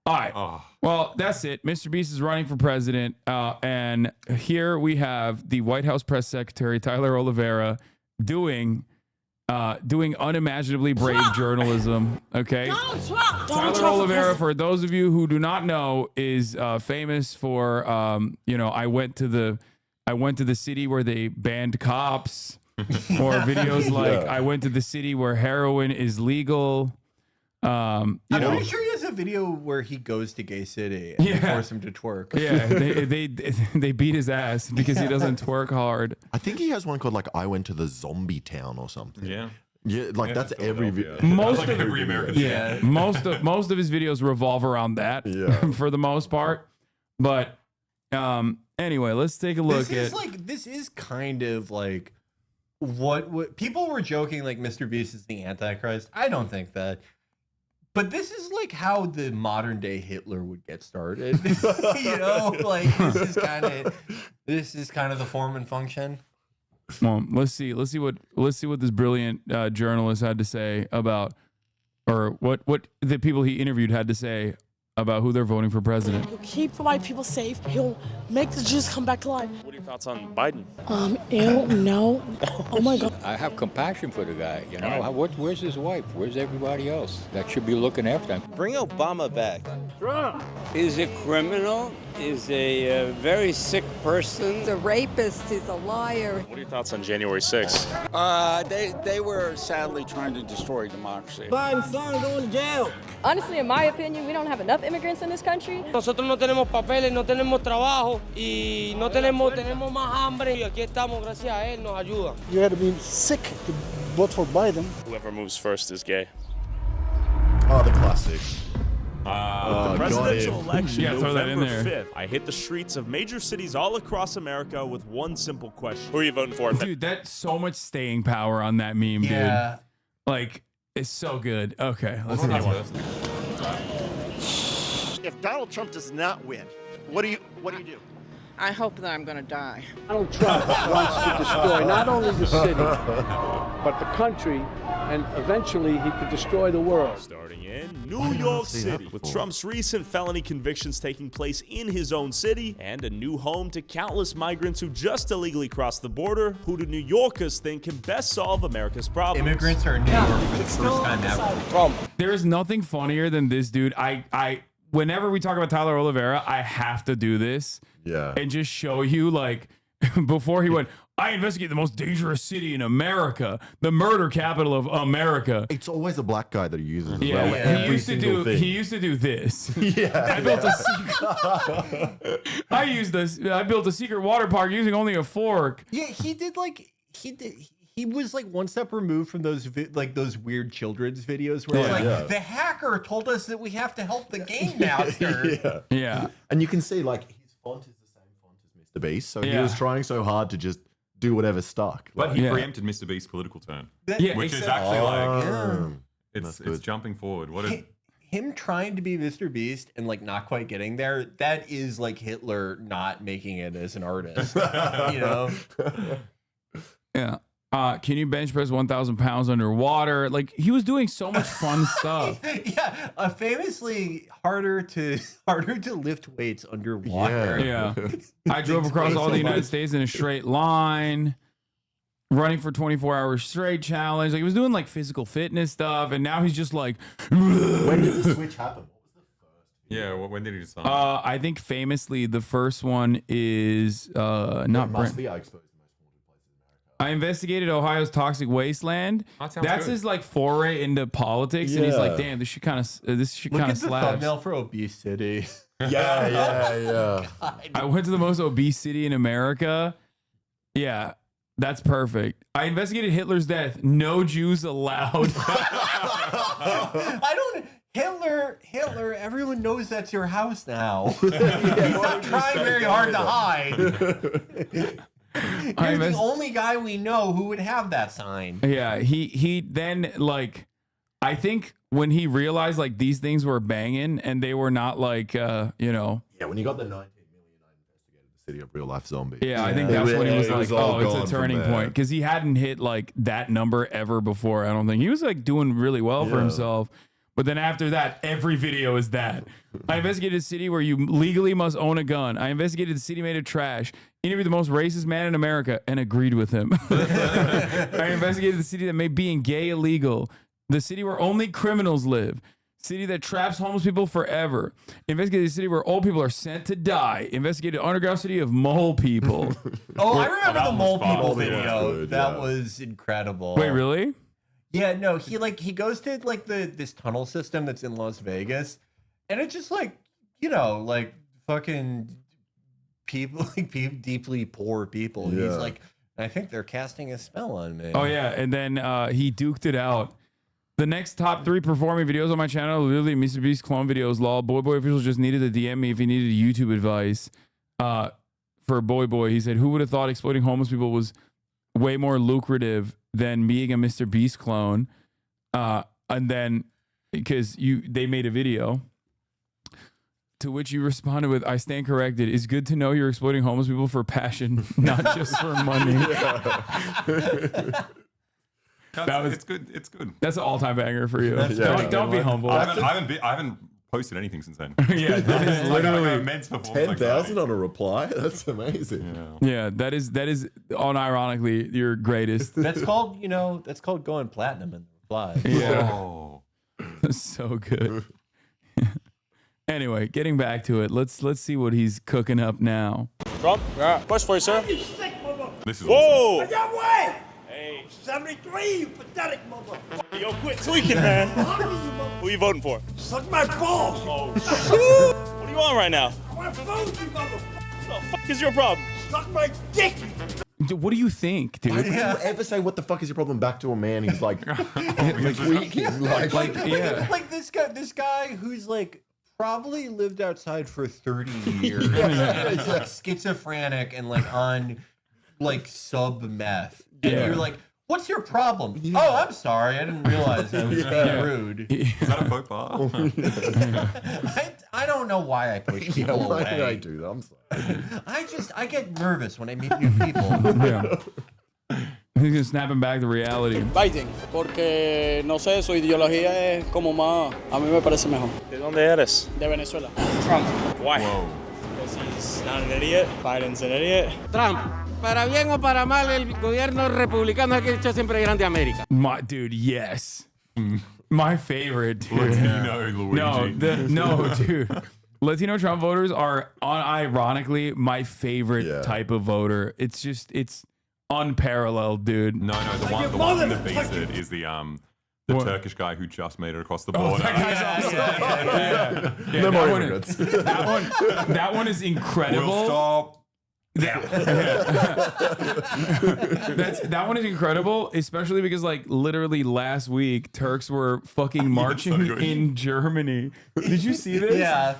All right. Well, that's it. Mr. Beast is running for president. And here we have the White House press secretary, Tyler Oliveira, doing unimaginably brave journalism. Okay. Tyler Oliveira, for those of you who do not know, is famous for, I went to the city where they banned cops, or videos like I went to the city where heroin is legal. I'm pretty sure he has a video where he goes to Gay City and they force him to twerk. Yeah, they beat his ass because he doesn't twerk hard. I think he has one called like I went to the zombie town or something. Yeah. Yeah, like that's every video. Most like of every American. most of his videos revolve around that for the most part. But anyway, let's take a look at this is kind of like what people were joking like Mr. Beast is the Antichrist. I don't think that. But this is like how the modern day Hitler would get started. Like this is kind of the form and function. Well, let's see what this brilliant journalist had to say about, or what the people he interviewed had to say about who they're voting for president. He'll keep the white people safe. He'll make the Jews come back to life. What are your thoughts on Biden? Ew, no. Oh my God. I have compassion for the guy. You know, where's his wife? Where's everybody else that should be looking after him? Bring Obama back. Trump is a criminal, is a very sick person. He's a rapist, he's a liar. What are your thoughts on January 6th? They were sadly trying to destroy democracy. Biden's son going to jail. Honestly, in my opinion, we don't have enough immigrants in this country. Nosotros no tenemos papeles, no tenemos trabajo y no tenemos más hambre. Y aquí estamos, gracias a él, nos ayuda. You had to be sick to vote for Biden. Whoever moves first is gay. Oh, the classic. The presidential election, throw that in November there. 5th. I hit the streets of major cities all across America with one simple question. Who are you voting for? Dude, that's so much staying power on that meme, dude. Like, it's so good. Okay, let's see. If Donald Trump does not win, what do you do? I hope that I'm going to die. Donald Trump wants to destroy not only the city, but the country, and eventually he could destroy the world. Starting in New York City, with Trump's recent felony convictions taking place in his own city, and a new home to countless migrants who just illegally crossed the border, who do New Yorkers think can best solve America's problems? Immigrants are in New York for the first time ever. There is nothing funnier than this dude. Whenever we talk about Tyler Oliveira, I have to do this. Yeah. And just show you, like, before he went, I investigate the most dangerous city in America, the murder capital of America. It's always a black guy that he uses as Yeah, well. he used to do this. Yeah. I built a secret water park using only a fork. Yeah, he was like one step removed from those those weird children's videos where the hacker told us that we have to help the game master. Yeah. And you can see like his font is the same font as Mr. Beast, so he was trying so hard to just do whatever stuck. But he preempted Mr. Beast's political turn, which is actually it's jumping forward. What is him trying to be Mr. Beast and like not quite getting there? That is like Hitler not making it as an artist, you know? Yeah. Can you bench press 1,000 pounds underwater? Like, he was doing so much fun stuff. Yeah, famously harder to lift weights underwater. Yeah. I drove across all the United States in a straight line, running for 24 hours straight challenge. Like, he was doing like physical fitness stuff, and now he's just like. When did the switch happen? What was the first? Yeah, when did he decide? I think famously the first one is not Brent. I exposed. I investigated Ohio's toxic wasteland. That's his like foray into politics, and he's like, "Damn, this shit kind of slaps." Look at the thumbnail for Obese City. Yeah. I went to the most obese city in America. Yeah, that's perfect. I investigated Hitler's death. No Jews allowed. Hitler, everyone knows that's your house now. He's not trying very hard to hide. You're the only guy we know who would have that sign. Yeah, he then like, I think when he realized like these things were banging and they were not like Yeah, when you got the 19 million, I investigated the city of real life zombies. Yeah, I think that's when he was like, oh, it's a turning point, because he hadn't hit like that number ever before. I don't think he was like doing really well for himself. But then after that, every video is that. I investigated a city where you legally must own a gun. I investigated the city made of trash. Interviewed the most racist man in America and agreed with him. I investigated the city that made being gay illegal. The city where only criminals live. City that traps homeless people forever. Investigated the city where old people are sent to die. Investigated underground city of mole people. I remember the mole people video. That was incredible. Wait, really? Yeah, no, he goes to like this tunnel system that's in Las Vegas, and it's just like, you know, like fucking people, like deeply poor people. Yeah. He's like, I think they're casting a spell on me. Oh yeah, and then he duked it out. The next top 3 performing videos on my channel, literally Mr. Beast clone videos. Lol, Boy officials just needed to DM me if he needed YouTube advice. For Boy, he said, who would have thought exploiting homeless people was way more lucrative than being a Mr. Beast clone? And then because they made a video to which you responded with, I stand corrected. It's good to know you're exploiting homeless people for passion, not just for money. It's good. It's good. That's an all-time banger for you. Don't be humble. I haven't posted anything since then. Yeah, that is literally immense performance. 10,000 on a reply. That's amazing. Yeah, that is unironically your greatest. That's called going platinum in the reply. Yeah. Oh. So good. Anyway, getting back to it, let's see what he's cooking up now. Trump, question for you, sir. This is Whoa! Get away! Hey, 73, you pathetic motherfucker. yo, quit tweaking, man. Who you voting for? Suck my balls. Oh, shoot. What are you on right now? I want to vote you, motherfucker. What the fuck is your problem? Suck my dick. Dude, what do you think, dude? Why would you ever say what the fuck is your problem back to a man who's like tweaking? Like this guy who's like probably lived outside for 30 years. He's like schizophrenic and like on like sub meth. And you're like, what's your problem? Oh, I'm sorry. I didn't realize I was being rude. Is that a faux pas? I don't know why I push people Why away. did I do that? I'm sorry. I get nervous when I meet new people. He's gonna snap him back to reality. Biden, porque no sé, su ideología es como más, a mí me parece mejor. ¿De dónde eres? De Venezuela. Trump. Why? Whoa. Because he's not an idiot. Biden's an idiot. Trump. Para bien o para mal, el gobierno republicano es el que ha hecho siempre grande América. My dude, yes. My favorite, dude. Latino Luigi. No, dude. Latino Trump voters are unironically my favorite type of voter. It's unparalleled, dude. No, the one that beats it is the Turkish guy who just made it across the border. That guy's awesome. No more immigrants. That one is incredible. We'll stop. That one is incredible, especially because like literally last week Turks were fucking marching in Germany. Did you see this? Yeah.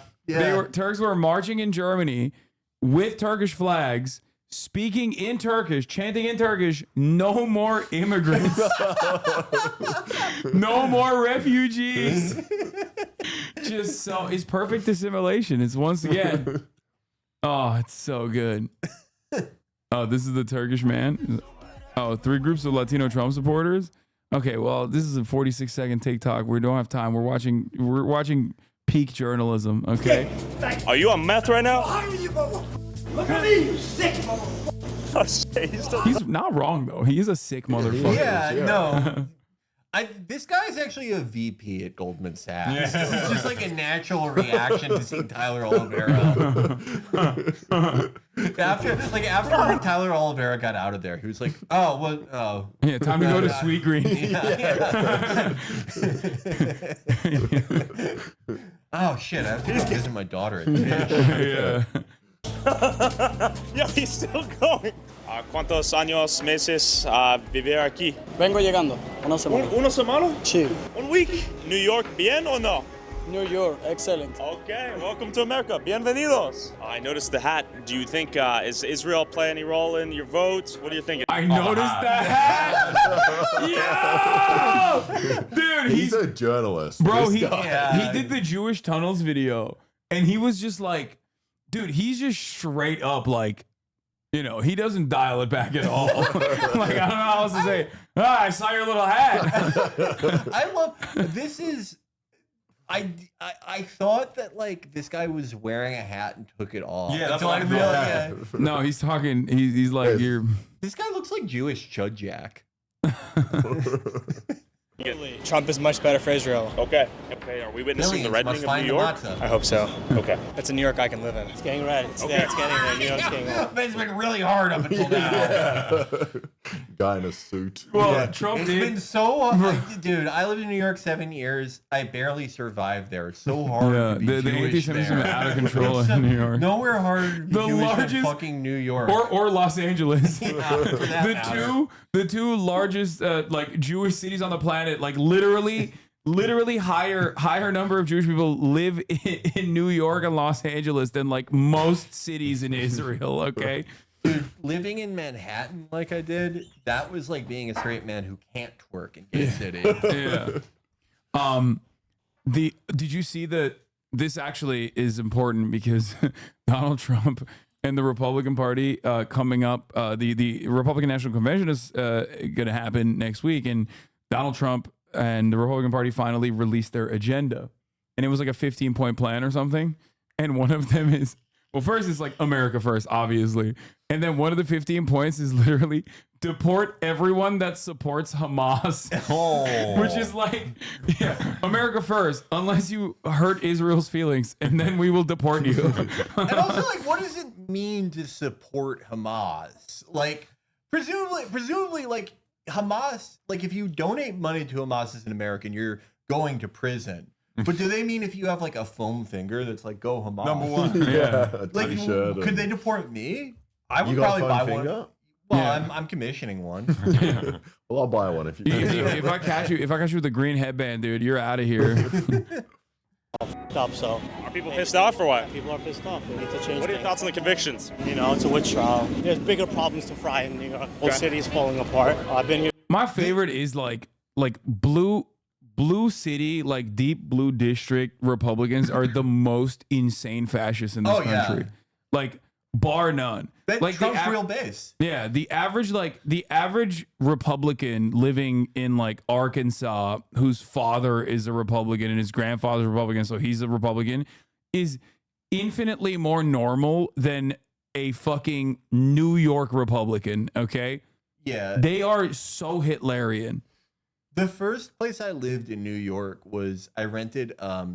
Turks were marching in Germany with Turkish flags, speaking in Turkish, chanting in Turkish, no more immigrants. No more refugees. Just so it's perfect assimilation. It's once again. Oh, it's so good. Oh, this is the Turkish man. Oh, 3 groups of Latino Trump supporters. Okay, well, this is a 46-second TikTok. We don't have time. We're watching peak journalism. Okay. Are you on meth right now? Look at me, you sick motherfucker. He's not wrong though. He is a sick motherfucker. Yeah, no. This guy's actually a VP at Goldman Sachs. This is just like a natural reaction to seeing Tyler Oliveira. after Tyler Oliveira got out of there, he was like, oh. Yeah, time to go to Sweet Green. Oh shit, I have to go visit my daughter at Tish. Yeah, he's still going. ¿Cuántos años, meses vivir aquí? Vengo llegando. Una semana. ¿Una semana? Sí. 1 week. New York, bien or no? New York, excellent. Okay, welcome to America. Bienvenidos. I noticed the hat. Do you think is Israel play any role in your votes? What are you thinking? I noticed the hat. Yeah, dude, he's a journalist. Bro, he did the Jewish tunnels video, and he was just like, dude, he's just straight up like, you know, he doesn't dial it back at all. Like, I don't know how else to say. I saw your little hat. I love this is I thought that like this guy was wearing a hat and took it off. Yeah, that's until what I realized. thought. No, he's talking. He's like you're. This guy looks like Jewish Chud Jack. Trump is much better for Israel. Okay. Are we witnessing the reddening of New York? I hope so. Okay. It's a New York I can live in. It's getting red. It's getting there. New York's getting red. It's been really hard up until now. Guy in a suit. Well, Trump It's did. been so dude. I lived in New York 7 years. I barely survived there. It's so hard. Yeah, to be the Jewish anti-Semitism there. out of control It's in New York. Nowhere harder to be The Jewish largest- than fucking New York. Or Los Angeles. that the two largest like Jewish cities on the planet, like literally higher number of Jewish people live in New York and Los Angeles than like most cities in Israel. Okay. Dude, living in Manhattan like I did, that was like being a straight man who can't twerk in Gay City. Yeah. Did you see that? This actually is important because Donald Trump and the Republican Party coming up, the Republican National Convention is going to happen next week, and Donald Trump and the Republican Party finally released their agenda, and it was like a 15-point plan or something, and one of them is, well, first it's like America first, obviously, and then one of the 15 points is literally deport everyone that supports Hamas, which is like, yeah, America first, unless you hurt Israel's feelings, and then we will deport you. And also, like, what does it mean to support Hamas? Like, presumably, like, Hamas, like, if you donate money to Hamas as an American, you're going to prison. But do they mean if you have, like, a foam finger that's like, go Hamas? Number one. Yeah. Like, T-shirt could they deport me? I would You got a probably foam buy finger? one. Well, Yeah. I'm commissioning one. Well, I'll buy one if you. If I catch you with a green headband, dude, you're out of here. So Are people pissed off or what? people are pissed off. We need to change What are your things. thoughts on the convictions? You know, it's a witch trial. There's bigger problems to fry in New York. Whole city's falling apart. I've been here. My favorite is like blue city, like deep blue district Republicans are the most insane fascists in this Oh, yeah. country. Like bar none. That's Like Trump's real base. Yeah, the average Republican living in like Arkansas, whose father is a Republican and his grandfather's a Republican, so he's a Republican, is infinitely more normal than a fucking New York Republican. Okay, Yeah. they are so Hitlerian. The first place I lived in New York was I rented a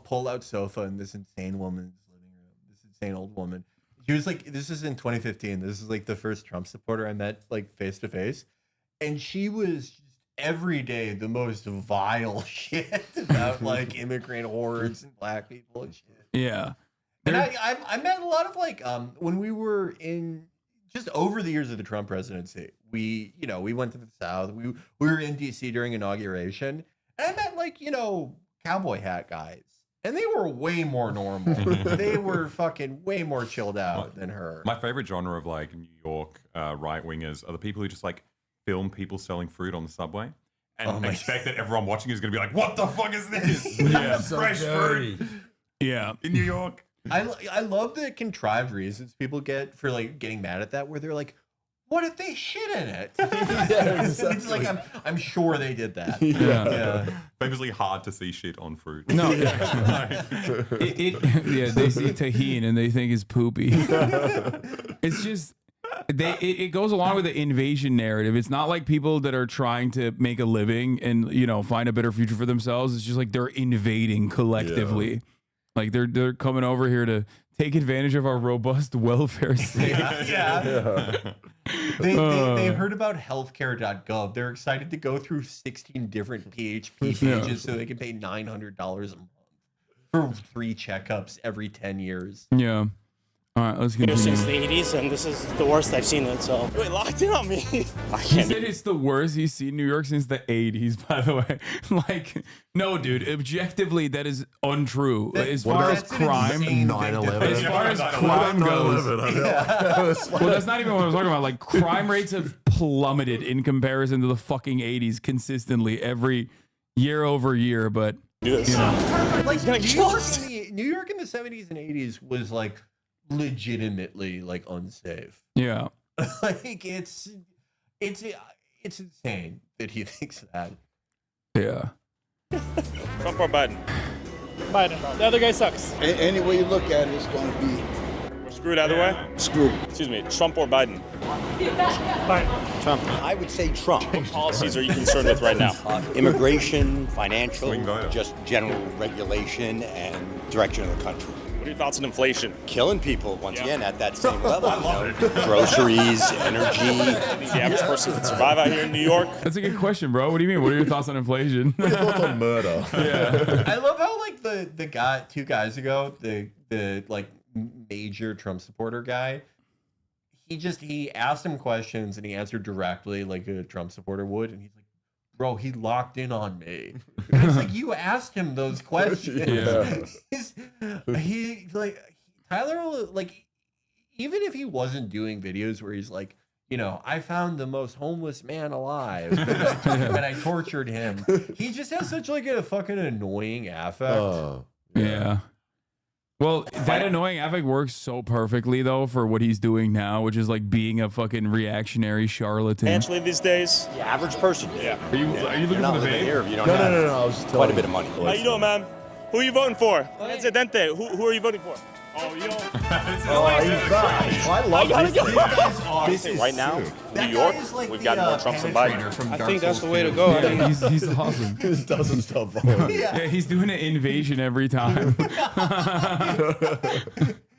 pull-out sofa in this insane woman's living room. This insane old woman. She was like, this is in 2015. This is like the first Trump supporter I met like face to face, and she was just every day the most vile shit about like immigrant hordes and black people and shit. Yeah, And I met a lot of like when we were in just over the years of the Trump presidency, we went to the South. We were in DC during inauguration, and I met like, cowboy hat guys. And they were way more normal. They were fucking way more chilled out than her. My favorite genre of like New York right wingers are the people who just like film people selling fruit on the subway and expect that everyone watching is going to be like, "What the fuck is this? Yeah, fresh fruit." Yeah, in New York. I love the contrived reasons people get for like getting mad at that, where they're like, "What if they shit in it?" It's like I'm sure they did that. Yeah. Famously hard to see shit on fruit. No, yeah, they see tahini and they think it's poopy. It's just it goes along with the invasion narrative. It's not like people that are trying to make a living and find a better future for themselves. It's just like they're invading collectively. Yeah. Like they're coming over here to take advantage of our robust welfare state. Yeah. They heard about healthcare.gov. They're excited to go through 16 different PHP pages so they can pay $900 a month for 3 checkups every 10 years. Yeah. All right, let's continue. Since the 80s, and this is the worst I've seen it. So wait, locked in on me. He said it's the worst he's seen New York since the 80s. By the way, like, no, dude. Objectively, that is untrue. As far as crime, 9/11. As far as crime goes, well, that's not even what I was talking about. Like, crime rates have plummeted in comparison to the fucking 80s consistently every year over year. But like New York in the 70s and 80s was like legitimately like unsafe. Yeah. Like it's insane that he thinks that. Yeah. Trump or Biden? Biden. The other guy sucks. Any way you look at it, it's going to be We're screwed either way? screwed. Excuse me, Trump or Biden? Biden. Trump. I would say Trump. What policies are you concerned with right now? Immigration, financial, Swing voter. just general regulation and direction of the country. What are your thoughts on inflation? Killing people once again at that same level. Groceries, energy. The average person can survive out here in New York? That's a good question, bro. What do you mean? What are your thoughts on inflation? What are your thoughts on murder? Yeah. I love how like the guy 2 guys ago, the like major Trump supporter guy, he asked him questions and he answered directly like a Trump supporter would, and he's like, bro, he locked in on me. And it's like, you asked him those questions. Yeah. Tyler, like, even if he wasn't doing videos where he's like, you know, I found the most homeless man alive and I tortured him. He just has such like a fucking annoying affect. Yeah. Well, that annoying affect works so perfectly though for what he's doing now, which is like being a fucking reactionary charlatan. Financially these days? The average person. Yeah. Are you looking not for the living vape? here if you don't No, have I was just quite a telling bit of money. How you doing, man? Who are you voting for? Presidente. Who are you voting for? Oh, yo. he's back. I love this. This guy's awesome. Right now, That New York, guy is like we've the, got more Trumps than penetrator Biden. from I Dark think that's Souls the way to 2. go. I Yeah, mean, he's awesome. He just doesn't stop following. Yeah, he's doing an invasion every time.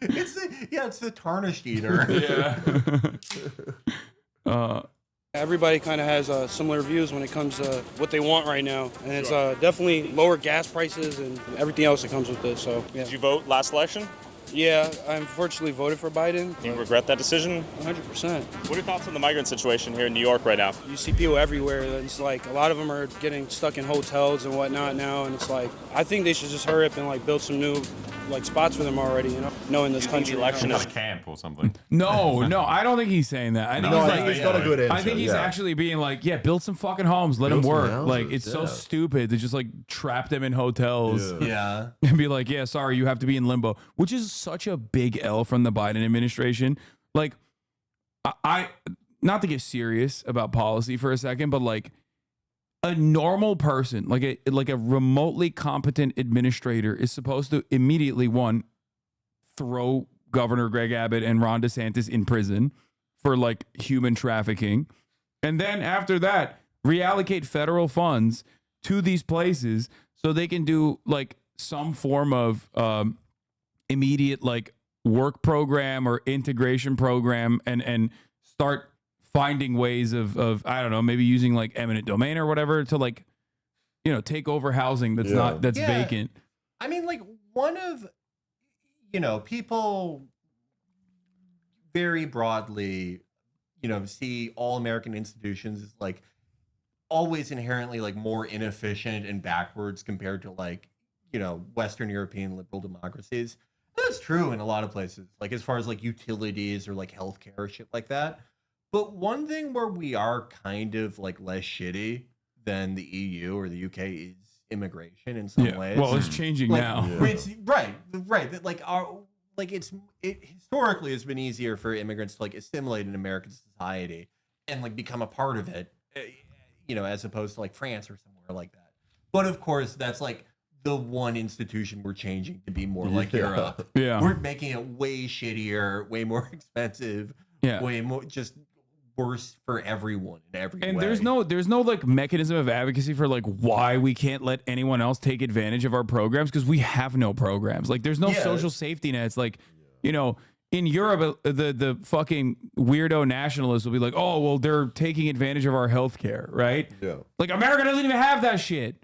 It's the tarnished eater. Yeah. everybody kind of has similar views when it comes to what they want right now, and it's definitely lower gas prices and everything else that comes with it. So yeah. Did you vote last election? Yeah, I unfortunately voted for Biden. Do you regret that decision? 100%. What are your thoughts on the migrant situation here in New York right now? You see people everywhere. It's like a lot of them are getting stuck in hotels and whatnot now, and it's like I think they should just hurry up and like build some new like spots for them already. You know, knowing this country. The election Kind is of camp or something. No, I don't think he's saying that. I think No, he's I think he's got a good answer. I think he's actually being like, yeah, build some fucking homes, let Build them some work. houses, Like, it's so yeah. stupid to just like trap them in hotels Yeah. and be like, yeah, sorry, you have to be in limbo, which is such a big L from the Biden administration. Like, I not to get serious about policy for a second, but like a normal person, like a remotely competent administrator is supposed to immediately throw Governor Greg Abbott and Ron DeSantis in prison for like human trafficking. And then after that, reallocate federal funds to these places so they can do like some form of immediate like work program or integration program and start finding ways of I don't know, maybe using like eminent domain or whatever to like, you know, take over housing that's vacant. I mean, like one of, you know, people very broadly, you know, see all American institutions as like always inherently like more inefficient and backwards compared to like, you know, Western European liberal democracies. That's true in a lot of places, like as far as like utilities or like healthcare or shit like that. But one thing where we are kind of like less shitty than the EU or the UK is immigration in some ways. Well, it's changing like, now. It's, right. That like it historically has been easier for immigrants to like assimilate in American society and like become a part of it, you know, as opposed to like France or somewhere like that. But of course, that's like the one institution we're changing to be more like Europe. Yeah. We're making it way shittier, way more expensive, way more just worse for everyone in every way. And there's no like mechanism of advocacy for like why we can't let anyone else take advantage of our programs because we have no programs. Like there's no social safety nets. Like, you know, in Europe, the fucking weirdo nationalists will be like, oh, well, they're taking advantage of our healthcare, right? Yeah. Like America doesn't even have that shit.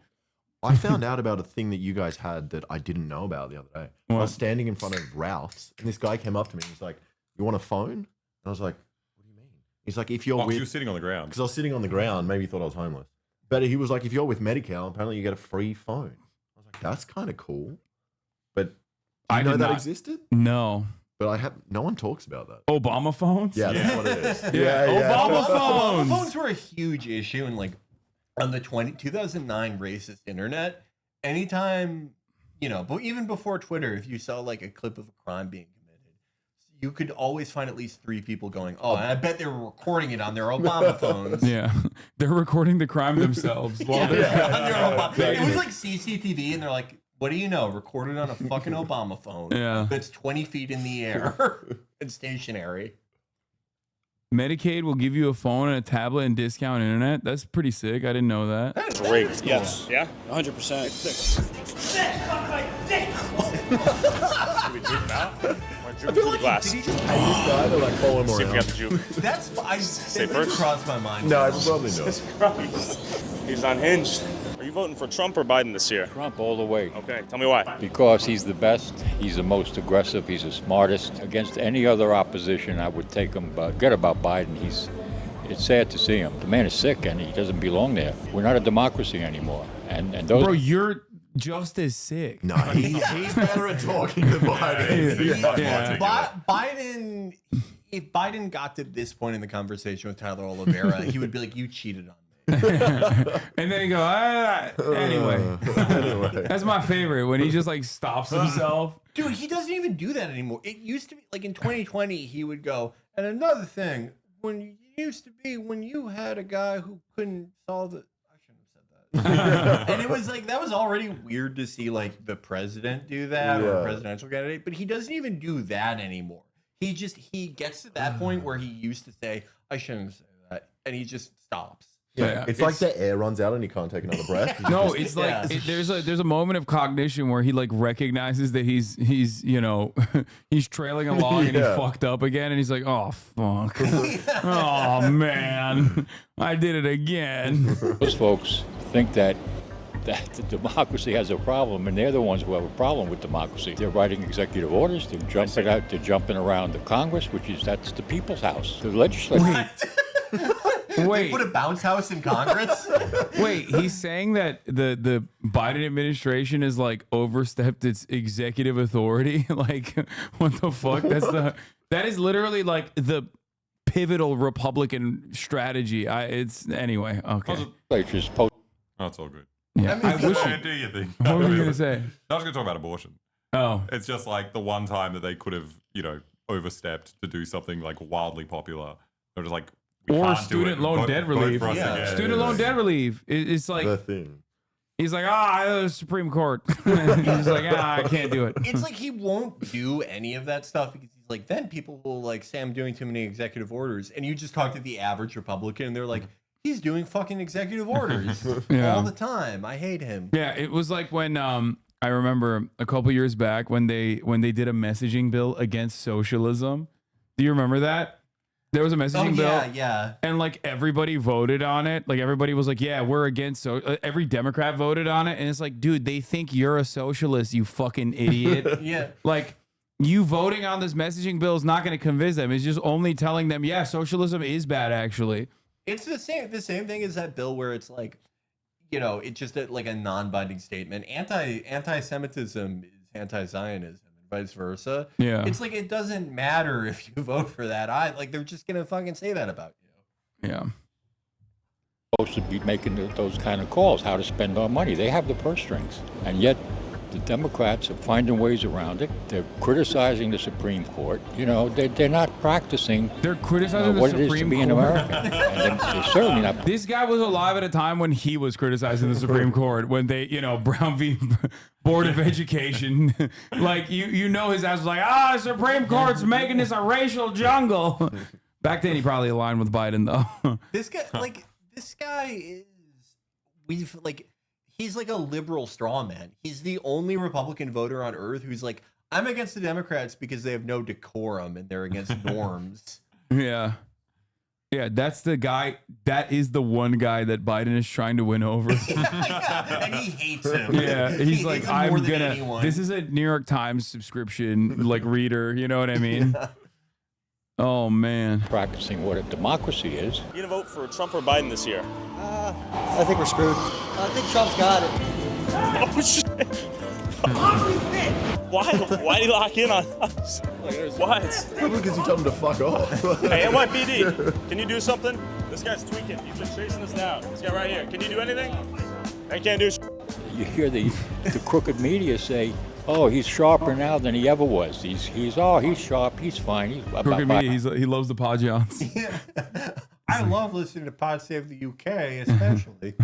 I found out about a thing that you guys had that I didn't know about the other day. I was standing in front of Ralph's, and this guy came up to me and was like, "You want a phone?" And I was like, "What do you mean?" He's like, "If you're with..." you were sitting on the ground. Because I was sitting on the ground. Maybe he thought I was homeless. But he was like, "If you're with Medi-Cal, apparently you get a free phone." I was like, "That's kind of cool." But I know that existed? No. But no one talks about that. Obama phones? Yeah, that's what it is. Obama phones. Obama phones were a huge issue in like on the 2009 racist internet. Anytime, you know, but even before Twitter, if you saw like a clip of a crime being committed, you could always find at least 3 people going, "Oh, and I bet they were recording it on their Obama phones." Yeah, they're recording the crime themselves. While on their Obama. It was like CCTV, and they're like, What do you know? Recorded on a fucking Obama phone. Yeah. That's 20 feet in the air and stationary. Medicaid will give you a phone and a tablet and discount internet. That's pretty sick. I didn't know that. That is Great. cool. Yes. Yeah. 100%. Should we juke now? I feel like, glass. did he just pay this guy to like follow him See if we around? got the juke. That's Say it first. crossed my mind. No, I probably not. Jesus Christ. He's unhinged. Are you voting for Trump or Biden this year? Trump all the way. Okay, tell me why. Because he's the best, he's the most aggressive, he's the smartest. Against any other opposition, I would take him, but forget about Biden. It's sad to see him. The man is sick and he doesn't belong there. We're not a democracy anymore. And those. Bro, you're just as sick. No, he's better at talking than Biden. Biden, if Biden got to this point in the conversation with Tyler Oliveira, he would be like, "You cheated on me." And then he go, anyway. That's my favorite when he just like stops himself. Dude, he doesn't even do that anymore. It used to be like in 2020, he would go, and another thing, when you had a guy who couldn't solve it. I shouldn't have said that. And it was like, that was already weird to see like the president do that or a presidential candidate, but he doesn't even do that anymore. He gets to that point where he used to say, I shouldn't say that. And he just stops. Yeah, it's like the air runs out and he can't take another breath. No, it's like there's a moment of cognition where he like recognizes that he's he's trailing along and he fucked up again and he's like, oh fuck, oh man, I did it again. Those folks think that the democracy has a problem, and they're the ones who have a problem with democracy. They're writing executive orders. They're jumping around the Congress, that's the people's house, the legislature. Wait. They put a bounce house in Congress? Wait, he's saying that the Biden administration is like overstepped its executive authority? Like, what the fuck? That is literally like the pivotal Republican strategy. Anyway, okay. Oh, it's all good. Yeah, I wish do you think? What were you gonna say? I was gonna talk about abortion. Oh, it's just like the one time that they could have, overstepped to do something like wildly popular. They're just like, or student loan debt relief. Student loan debt relief. It's like the thing. He's like, the Supreme Court. He's like, I can't do it. It's like he won't do any of that stuff because he's like, then people will like say I'm doing too many executive orders. And you just talk to the average Republican and they're like, he's doing fucking executive orders all the time. I hate him. Yeah, it was like when I remember a couple years back when they did a messaging bill against socialism. Do you remember that? There was a messaging bill. Yeah. And like everybody voted on it. Like everybody was like, yeah, we're against. Every Democrat voted on it. And it's like, dude, they think you're a socialist, you fucking idiot. Yeah. Like you voting on this messaging bill is not going to convince them. It's just only telling them, yeah, socialism is bad, actually. It's the same thing as that bill where it's like, it's just like a non-binding statement. Anti-Semitism is anti-Zionism. Vice versa. Yeah. It's like it doesn't matter if you vote for that. They're just gonna fucking say that about you. Yeah. Supposed to be making those kind of calls, how to spend our money. They have the purse strings. And yet the Democrats are finding ways around it. They're criticizing the Supreme Court. They're not practicing. They're criticizing what the it is to Supreme be an Court. American. And they're certainly not. This guy was alive at a time when he was criticizing the Supreme Court, when they, Brown v. Board of Education, like his ass was like, Supreme Court's making this a racial jungle. Back then, he probably aligned with Biden though. This guy is, he's like a liberal straw man. He's the only Republican voter on earth who's like, I'm against the Democrats because they have no decorum and they're against norms. Yeah. Yeah, that's the guy. That is the one guy that Biden is trying to win over. And he hates him. Yeah, he's like, I'm gonna. Anyone. This is a New York Times subscription, like reader. You know what I mean? Yeah. Oh man, practicing what a democracy is. You gonna vote for Trump or Biden this year? I think we're screwed. I think Trump's got it. Oh shit! Why do you lock in on us? What? Because you told him to fuck off. Hey, NYPD, can you do something? This guy's tweaking. He's been chasing us down. This guy right here. Can you do anything? I can't do shit. You hear the crooked media say, oh, he's sharper now than he ever was. He's sharp. He's fine. Crooked media. He loves the Pod Johns. I love listening to Pod Save the UK, especially.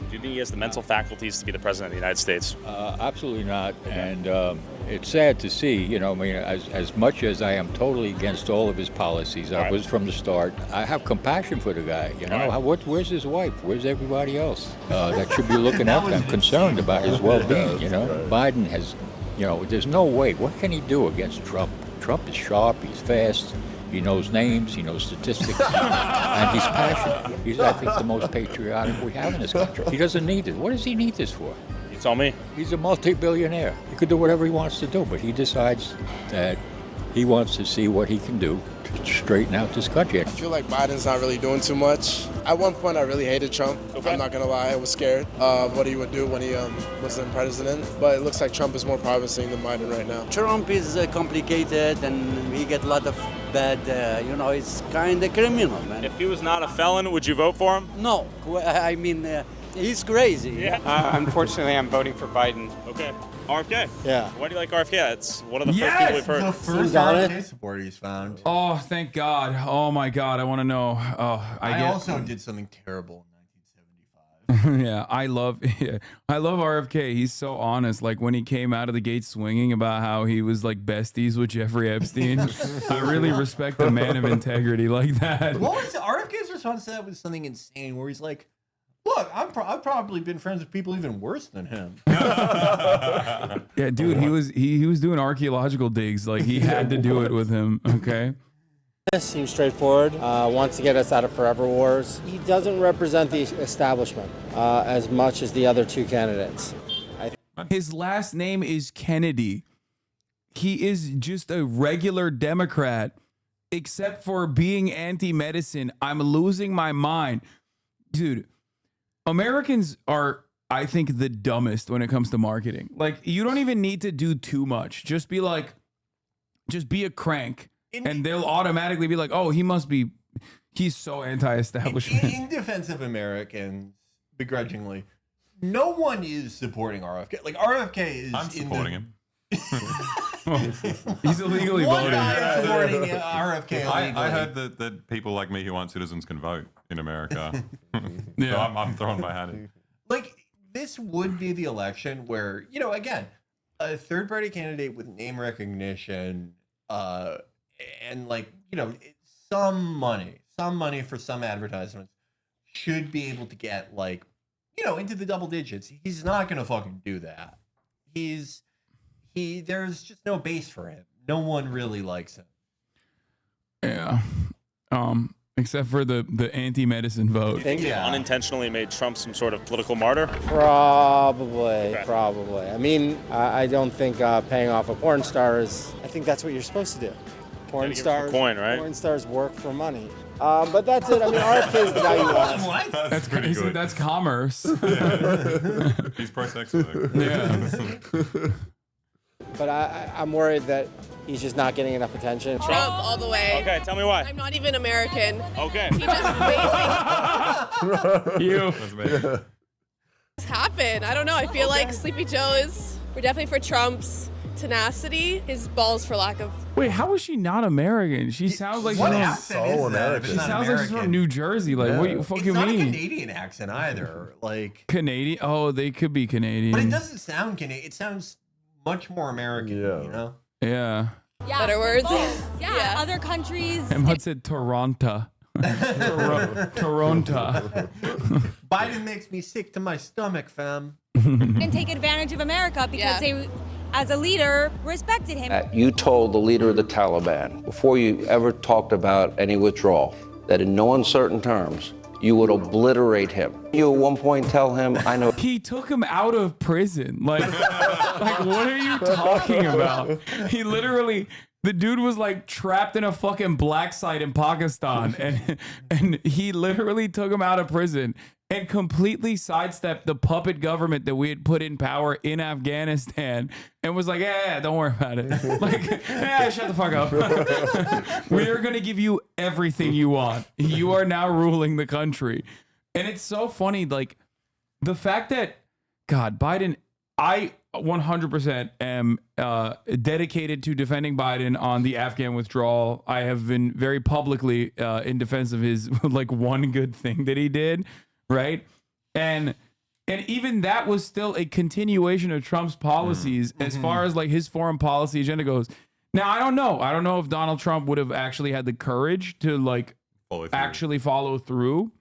Do you think he has the mental faculties to be the president of the United States? Absolutely not. And it's sad to see, you know, I mean, as much as I am totally against all of his policies, I was from the start, I have compassion for the guy. You know, where's his wife? Where's everybody else that should be looking at him, concerned about his well-being, you know? Biden has, you know, there's no way. What can he do against Trump? Trump is sharp, he's fast, he knows names, he knows statistics, and he's passionate. He's, I think, the most patriotic we have in this country. He doesn't need it. What does he need this for? You tell me. He's a multi-billionaire. He could do whatever he wants to do, but he decides that he wants to see what he can do to straighten out this country. I feel like Biden's not really doing too much. At one point, I really hated Trump. I'm not gonna lie, I was scared of what he would do when he wasn't president. But it looks like Trump is more promising than Biden right now. Trump is complicated, and he get a lot of bad. You know, it's kind of criminal, man. If he was not a felon, would you vote for him? No, I mean, he's crazy. Yeah. Unfortunately, I'm voting for Biden. Okay. RFK. Yeah. Why do you like RFK? It's one of the first people we've heard. The first RFK supporter he's found. Oh, thank God. Oh my God. I want to know. Oh, I also did something terrible in 1975. Yeah, I love RFK. He's so honest. Like when he came out of the gate swinging about how he was like besties with Jeffrey Epstein. I really respect a man of integrity like that. What was RFK's response to that? Was something insane where he's like, "Look, I've probably been friends with people even worse than him." Yeah, dude, he was doing archaeological digs. Like he had to do it with him. Okay. Seems straightforward. Wants to get us out of forever wars. He doesn't represent the establishment as much as the other two candidates. His last name is Kennedy. He is just a regular Democrat, except for being anti-medicine. I'm losing my mind. Dude, Americans are, I think, the dumbest when it comes to marketing. Like, you don't even need to do too much. Just be a crank. And they'll automatically be like, oh, he's so anti-establishment. In defense of Americans, begrudgingly, no one is supporting RFK. Like, RFK is I'm supporting him. He's illegally One voting. guy is supporting RFK illegally. I heard that people like me who aren't citizens can vote in America. Yeah. So I'm throwing my hat in. Like, this would be the election where, you know, again, a third-party candidate with name recognition, and like, you know, some money for some advertisements should be able to get, like, you know, into the double digits. He's not gonna fucking do that. There's just no base for him. No one really likes him. Yeah. Except for the anti-medicine vote. You think he unintentionally made Trump some sort of political martyr? Probably. I mean, I don't think paying off a porn star is. I think that's what you're supposed to do. Porn stars, coin, right? Porn stars work for money. But that's it. I mean, RFK is the guy you want. That's pretty good. That's commerce. Yeah. He's pro-sex. Yeah. But I'm worried that he's just not getting enough attention. Trump all the way. Okay, tell me why. I'm not even American. Okay. He just made You. things happen. I don't know. I feel like Sleepy Joe we're definitely for Trump's tenacity, his balls for lack of. Wait, how is she not American? She sounds like What she's accent is that if it's She not sounds like she's from American? New Jersey. Like, what do you fucking It's not mean? a Canadian accent either. Like, Canadian? Oh, they could be Canadian. but it doesn't sound Canadian. It sounds much more American. You know. Yeah. Yeah, Better words? Yeah, other countries. Emma said Toronto. Toronto. Biden makes me sick to my stomach, fam. And take advantage of America because they, as a leader, respected him. You told the leader of the Taliban, before you ever talked about any withdrawal, that in no uncertain terms, you would obliterate him. You at one point tell him, I know. He took him out of prison. Like what are you talking about? He literally, the dude was like trapped in a fucking black site in Pakistan, and he literally took him out of prison and completely sidestepped the puppet government that we had put in power in Afghanistan and was like, yeah, don't worry about it. Like, yeah, shut the fuck up. We are going to give you everything you want. You are now ruling the country. And it's so funny, like, the fact that, God, Biden, I 100% am dedicated to defending Biden on the Afghan withdrawal. I have been very publicly in defense of his, like, one good thing that he did. Right. And And even that was still a continuation of Trump's policies as far as like his foreign policy agenda goes. Now, I don't know. I don't know if Donald Trump would have actually had the courage to like actually follow through.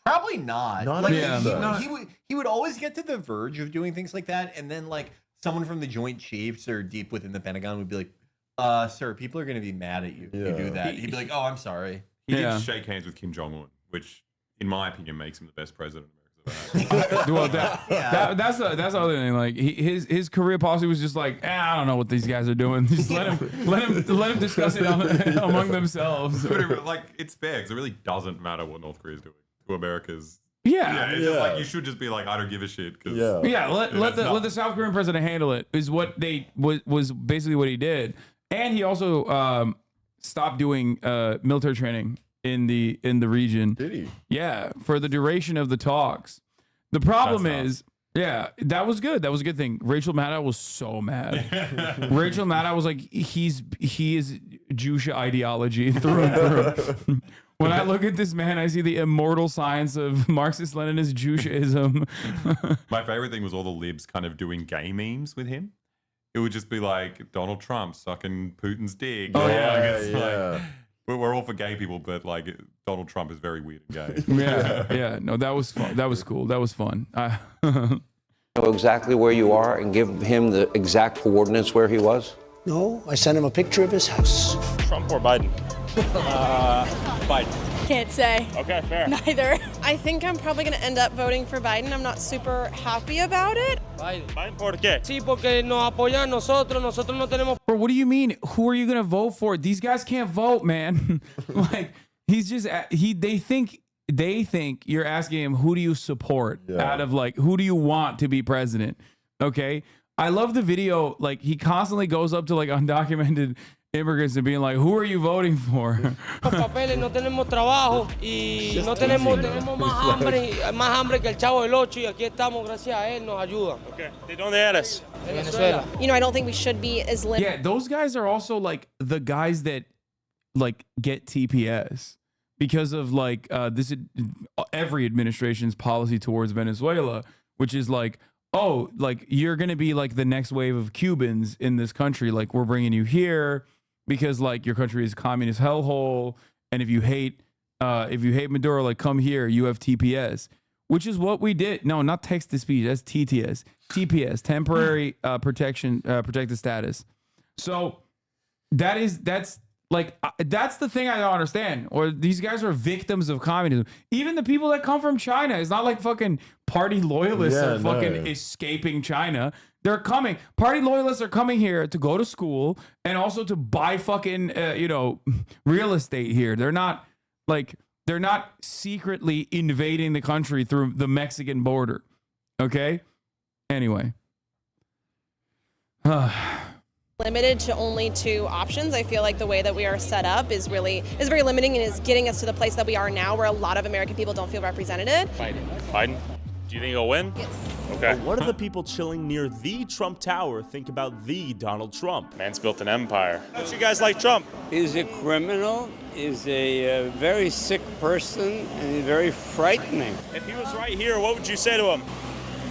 Probably not. Not Like, even he would always get to the verge of doing things like that, and then like someone from the Joint Chiefs or deep within the Pentagon would be like, "Sir, people are going to be mad at you if you do that." He'd be like, "Oh, I'm sorry." He did shake hands with Kim Jong-un, which, in my opinion, makes him the best president America's ever had. Well, that's the other thing. Like his career policy was just like, I don't know what these guys are doing. Just let him discuss it among themselves. But like, it's fair because it really doesn't matter what North Korea is doing to America's. Yeah, it's just like you should just be like, I don't give a shit. Let the South Korean president handle it. Is what they was basically what he did, and he also stopped doing military training in the region. Did he? Yeah, for the duration of the talks. The problem is, that was good. That was a good thing. Rachel Maddow was so mad. Rachel Maddow was like, he is Jewish ideology through and through. When I look at this man, I see the immortal science of Marxist-Leninist Judaism. My favorite thing was all the libs kind of doing gay memes with him. It would just be like Donald Trump sucking Putin's dick. Oh, Like, we're all for gay people, but like Donald Trump is very weird and gay. Yeah. No, that was fun. That was cool. That was fun. Know exactly where you are and give him the exact coordinates where he was? No, I sent him a picture of his house. Trump or Biden? Biden. Can't say. Okay, fair. Neither. I think I'm probably going to end up voting for Biden. I'm not super happy about it. Biden, ¿por qué? Sí, porque nos apoyan nosotros no tenemos. Bro, what do you mean? Who are you gonna vote for? These guys can't vote, man. Like he's just they think you're asking him who do you support out of like who do you want to be president? Okay, I love the video. Like he constantly goes up to like undocumented immigrants and being like, who are you voting for? Papeles, no tenemos trabajo y no tenemos más hambre que el Chavo del Ocho y aquí estamos gracias a él nos ayuda. Okay. ¿De dónde eres? Venezuela. You know, I don't think we should be as limited. Yeah, those guys are also like the guys that like get TPS because of like every administration's policy towards Venezuela, which is like, oh, like you're gonna be like the next wave of Cubans in this country. Like we're bringing you here because like your country is a communist hellhole, and if you hate Maduro, like come here, you have TPS, which is what we did. No, not text to speech. That's TTS, TPS, temporary protected status. So that's the thing I don't understand. Or these guys are victims of communism. Even the people that come from China, it's not like fucking party loyalists are fucking escaping China. They're coming. Party loyalists are coming here to go to school and also to buy fucking real estate here. They're not secretly invading the country through the Mexican border. Okay? Anyway. Limited to only 2 options. I feel like the way that we are set up is very limiting and is getting us to the place that we are now where a lot of American people don't feel represented. Biden. Do you think he'll win? Yes. Okay. What do the people chilling near the Trump Tower think about the Donald Trump? Man's built an empire. Don't you guys like Trump? He's a criminal, he's a very sick person, and he's very frightening. If he was right here, what would you say to him?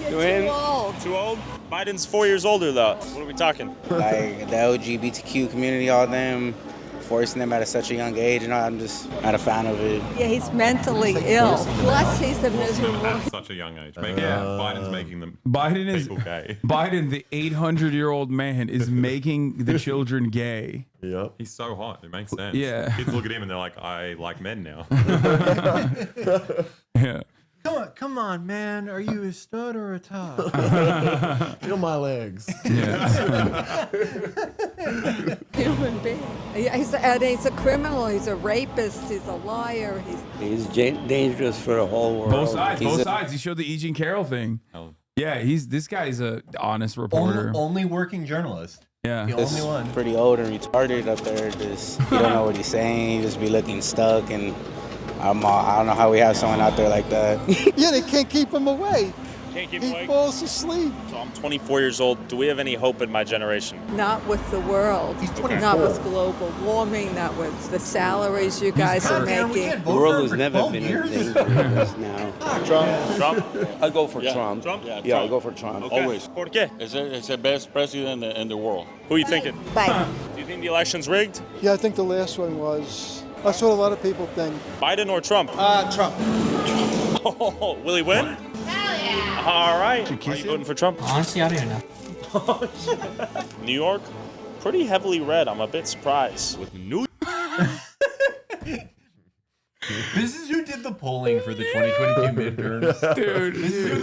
Too old. Too old? Biden's 4 years older, though. What are we talking? Like the LGBTQ community, all them, forcing them at such a young age, and I'm just not a fan of it. Yeah, he's mentally ill. Plus, he's a miserable. At such a young age. Biden's making them people gay. Biden, the 800-year-old man, is making the children gay. Yep. He's so hot. It makes sense. Yeah. Kids look at him and they're like, I like men now. Yeah. Come on, man. Are you a stud or a top? Feel my legs. Yeah. Human being. He's a criminal. He's a rapist. He's a liar. He's dangerous for the whole world. Both sides. He showed the E. Jean Carroll thing. Yeah, this guy's a honest reporter. Only working journalist. Yeah. The only one. Pretty old and retarded up there. Just you don't know what he's saying. He just be looking stuck, and I don't know how we have someone out there like that. Yeah, they can't keep him away. Can't keep He awake. falls asleep. So I'm 24 years old. Do we have any hope in my generation? Not with the world. He's 24. Not with global warming. Not with the salaries you guys are making. The world has never been in danger as now. Trump? I go for Trump. Trump? Yeah, I go for Trump. Okay. Always. ¿Por qué? It's the best president in the world. Who are you thinking? Biden. Do you think the election's rigged? Yeah, I think the last one was. That's what a lot of people think. Biden or Trump? Trump. Oh, will he win? Hell yeah. All right. Are you voting for Trump? Honestly, I don't even know. New York, pretty heavily red. I'm a bit surprised. With New This is who did the polling for the 2022 midterms. Dude, This is who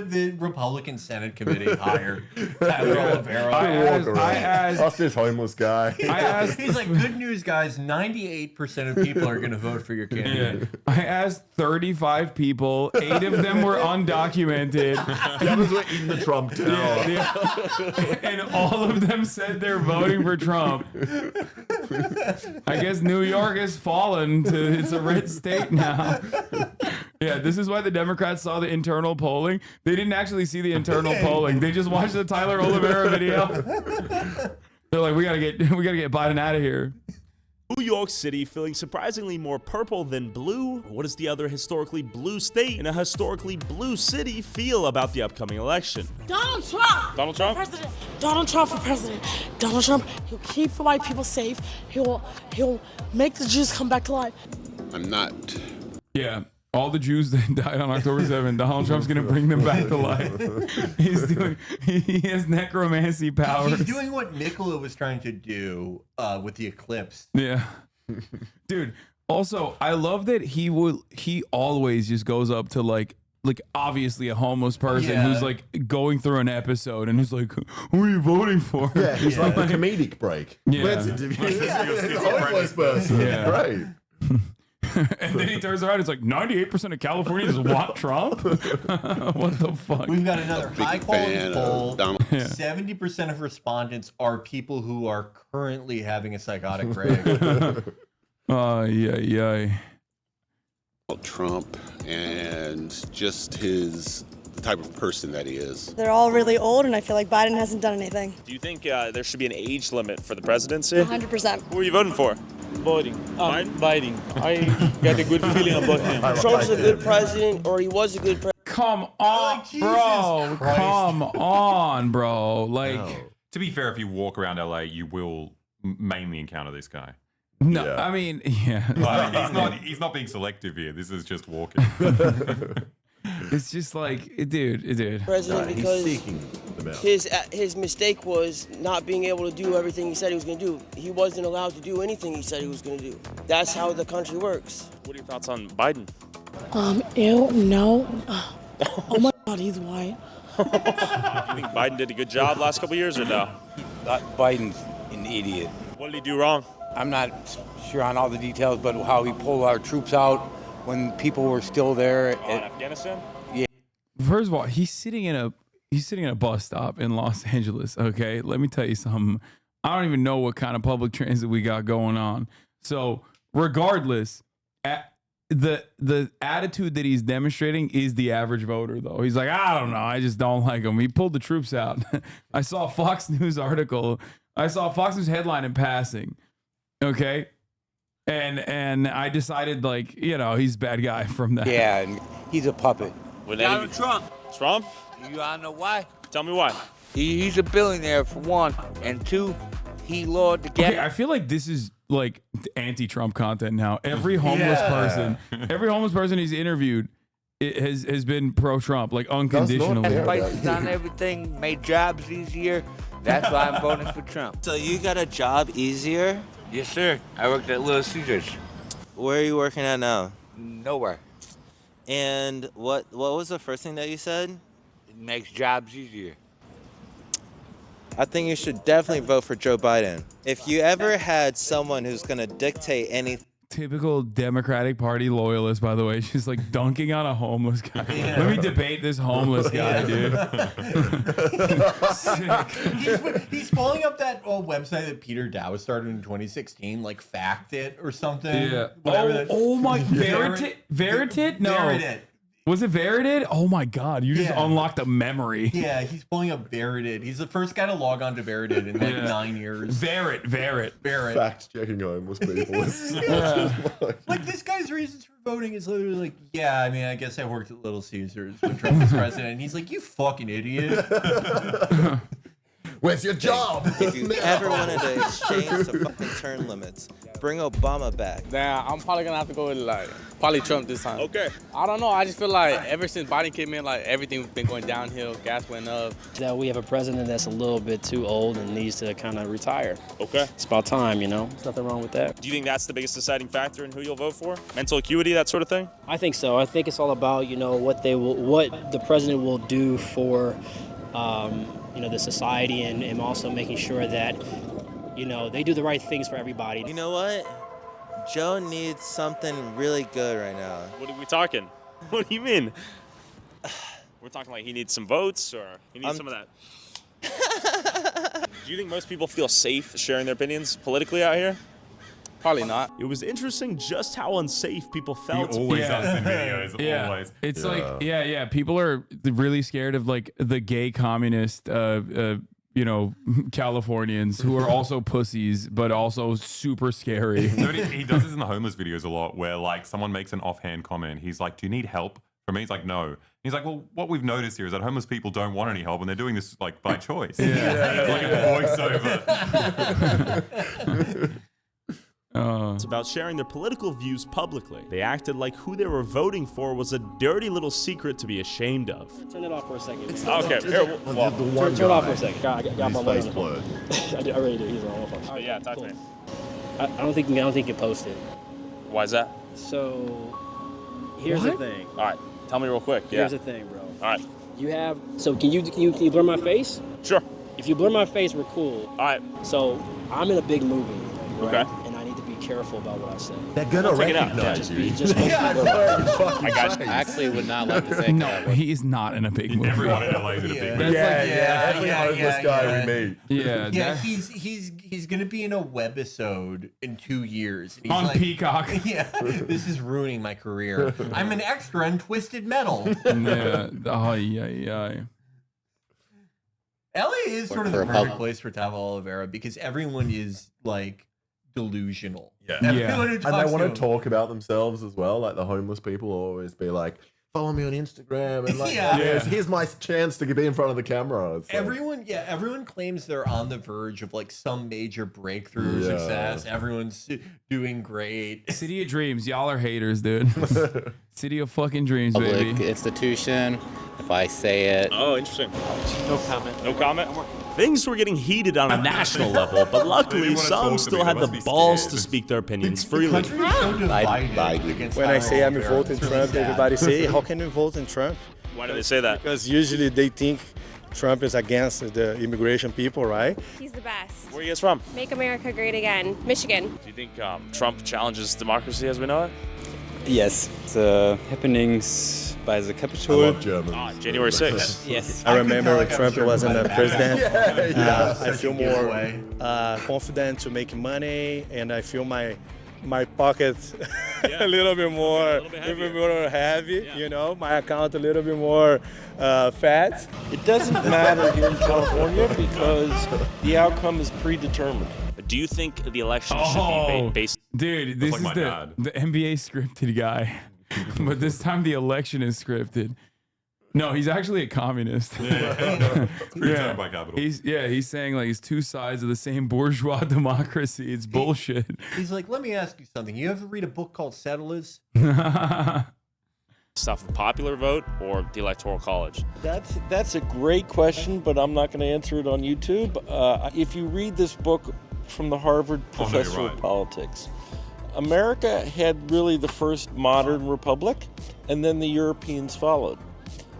the Republican Senate Committee hired. Tyler Oliveira. I asked Us this homeless guy. He's like, good news, guys. 98% of people are going to vote for your candidate. I asked 35 people. 8 of them were undocumented. The others were in the Trump tower. Yeah. And all of them said they're voting for Trump. I guess New York has fallen to it's a red state now. Yeah, this is why the Democrats saw the internal polling. They didn't actually see the internal polling. They just watched the Tyler Oliveira video. They're like, we gotta get Biden out of here. New York City feeling surprisingly more purple than blue? What does the other historically blue state in a historically blue city feel about the upcoming election? Donald Trump. Donald Trump? President. Donald Trump for president. Donald Trump. He'll keep the white people safe. He'll make the Jews come back to life. I'm not. Yeah. All the Jews that died on October 7th, Donald Trump's going to bring them back to life. He has necromancy powers. He's doing what Nikola was trying to do with the eclipse. Yeah. Dude, also, I love that he always just goes up to like obviously a homeless person who's like going through an episode and he's like, who are you voting for? Yeah, he's like the comedic break. Yeah. Let's interview the homeless person. Yeah. Great. And then he turns around, it's like 98% of Californians want Trump? What the fuck? We've got another high quality poll. Donald. 70% of respondents are people who are currently having a psychotic break. Yeah. Trump and just the type of person that he is. They're all really old, and I feel like Biden hasn't done anything. Do you think there should be an age limit for the presidency? 100%. Who are you voting for? Biden. Biden? I got a good feeling about him. Trump's a good president, or he was a good president. Come on, bro. Come on, bro. Like, To be fair, if you walk around LA, you will mainly encounter this guy. no, Yeah. I mean, yeah. Like, he's not being selective here. This is just walking. It's just like, dude. President He's because seeking them out. his mistake was not being able to do everything he said he was going to do. He wasn't allowed to do anything he said he was going to do. That's how the country works. What are your thoughts on Biden? Ew, no. Oh my God, he's white. Do you think Biden did a good job last couple years or no? Biden's an idiot. What did he do wrong? I'm not sure on all the details, but how he pulled our troops out when people were still there. In Afghanistan? First of all, he's sitting in a bus stop in Los Angeles. Okay, let me tell you something. I don't even know what kind of public transit we got going on. So regardless, the attitude that he's demonstrating is the average voter, though. He's like, I don't know, I just don't like him. He pulled the troops out. I saw a Fox News article. I saw a Fox News headline in passing. Okay. And I decided, like, he's a bad guy from that. Yeah, and he's a puppet. Donald Trump. Trump? You wanna know why? Tell me why. He's a billionaire for one, and two, he lured the Okay, I feel like this is like anti-Trump content now. Every homeless person he's interviewed has been pro-Trump, like unconditionally. Prices on everything, made jobs easier. That's why I'm voting for Trump. So you got a job easier? Yes, sir. I worked at Little Caesars. Where are you working at now? Nowhere. And what was the first thing that you said? It makes jobs easier. I think you should definitely vote for Joe Biden. If you ever had someone who's going to dictate anything. Typical Democratic Party loyalist, by the way. She's like dunking on a homeless guy. Yeah. Let me debate this homeless guy, dude. He's pulling up that old website that Peter Dow started in 2016, like Fact It or something. Yeah. Whatever Oh my, Veritit? No. Veritit. Was it Veridid? Oh my God. You just unlocked a memory. Yeah, he's pulling up Veridid. He's the first guy to log on to Veridid in like 9 years. Verit. Fact checking homeless people. Like this guy's reasons for voting is literally like, yeah, I mean, I guess I worked at Little Caesars when Trump was president. And he's like, you fucking idiot. Where's your job? If you ever wanted to exchange the fucking term limits, bring Obama back. Nah, I'm probably gonna have to go with like probably Trump this time. Okay. I don't know. I just feel like ever since Biden came in, like everything's been going downhill. Gas went up. That we have a president that's a little bit too old and needs to kind of retire. Okay. It's about time, you know. There's nothing wrong with that. Do you think that's the biggest deciding factor in who you'll vote for? Mental acuity, that sort of thing? I think so. I think it's all about, you know, what the president will do for, you know, the society and also making sure that, you know, they do the right things for everybody. You know what? Joe needs something really good right now. What are we talking? What do you mean? We're talking like he needs some votes or he needs some of that. Do you think most people feel safe sharing their opinions politically out here? Probably not. It was interesting just how unsafe people felt. He always does in videos. Always. It's like, people are really scared of like the gay communist, you know, Californians who are also pussies, but also super scary. No, he does this in the homeless videos a lot where like someone makes an offhand comment. He's like, do you need help from me? He's like, no. He's like, well, what we've noticed here is that homeless people don't want any help and they're doing this like by choice. Like a voiceover. It's about sharing their political views publicly. They acted like who they were voting for was a dirty little secret to be ashamed of. Turn it off for a second. Okay, here, well, turn it off for a second. I got my face blurred. I really do. He's on my phone. Oh, yeah, talk to me. I don't think you post it. Why is that? So here's the thing. All right, tell me real quick. Here's the thing, bro. All right. You have. So can you blur my face? Sure. If you blur my face, we're cool. All right. So I'm in a big movie. Right? Okay. And I need to be careful about what I say. They're gonna recognize you. I got you. I actually would not like to say No, he is not in a big movie. Everyone in LA is in a big movie. Every homeless guy we meet. Yeah, he's gonna be in a webisode in 2 years. And he's On like, Peacock. Yeah, this is ruining my career. I'm an extra in Twisted Metal. Yeah. Oh, yeah. LA is sort of the perfect place for Tavo Oliveira because everyone is like delusional. Everyone who And talks they to want him. to talk about themselves as well. Like the homeless people will always be like, follow me on Instagram. And like, here's my chance to be in front of the camera. It's like, Everyone claims they're on the verge of like some major breakthrough success. Everyone's doing great. City of Dreams. Y'all are haters, dude. City of fucking dreams, baby. Public institution. If I say it. Oh, interesting. No comment. No comment? Things were getting heated on a national level, but luckily some still had the balls to speak their opinions freely. When I say I'm voting Trump, everybody say, how can you vote in Trump? Why do they say that? Because usually they think Trump is against the immigration people, right? He's the best. Where are you guys from? Make America great again. Michigan. Do you think Trump challenges democracy as we know it? Yes, the happenings by the Capitol. I love Germans. January 6th. Yes. I remember when Trump wasn't the president. I feel Such a more giveaway. confident to make money, and I feel my pocket a little bit more heavy. You know, my account a little bit more fat. It doesn't matter here in California because the outcome is predetermined. Do you think the election should be based? Dude, this like is the NBA scripted guy. But this time the election is scripted. No, he's actually a communist. Predetermined by capital. He's saying like it's two sides of the same bourgeois democracy. It's bullshit. He's like, let me ask you something. You ever read a book called Settlers? Stuff the popular vote or the electoral college? That's a great question, but I'm not going to answer it on YouTube. If you read this book from the Harvard professor of politics, America had really the first modern republic, and then the Europeans followed.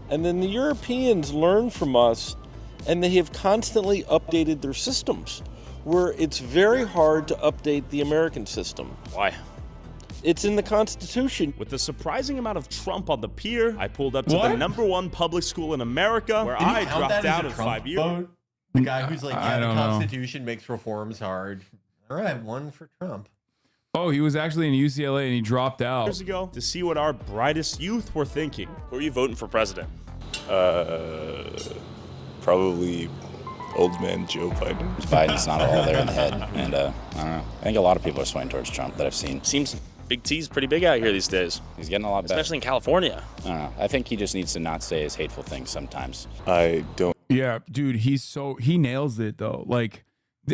And then the Europeans learned from us, and they have constantly updated their systems, where it's very hard to update the American system. Why? It's in the Constitution. With a surprising amount of Trump on the pier, I pulled up to the #1 public school in America, where I dropped out of 5 years. Vote? The guy who's like, I the don't know. Constitution makes reforms hard. All right, one for Trump. Oh, he was actually in UCLA and he dropped out. Years ago to see what our brightest youth were thinking. Who are you voting for president? Probably old man Joe Biden. Biden's not all there in the head, and I don't know. I think a lot of people are swaying towards Trump that I've seen. Seems Big T's pretty big out here these days. He's getting a lot better. Especially in California. I don't know. I think he just needs to not say his hateful things sometimes. I don't. Yeah, dude, he nails it though. Like,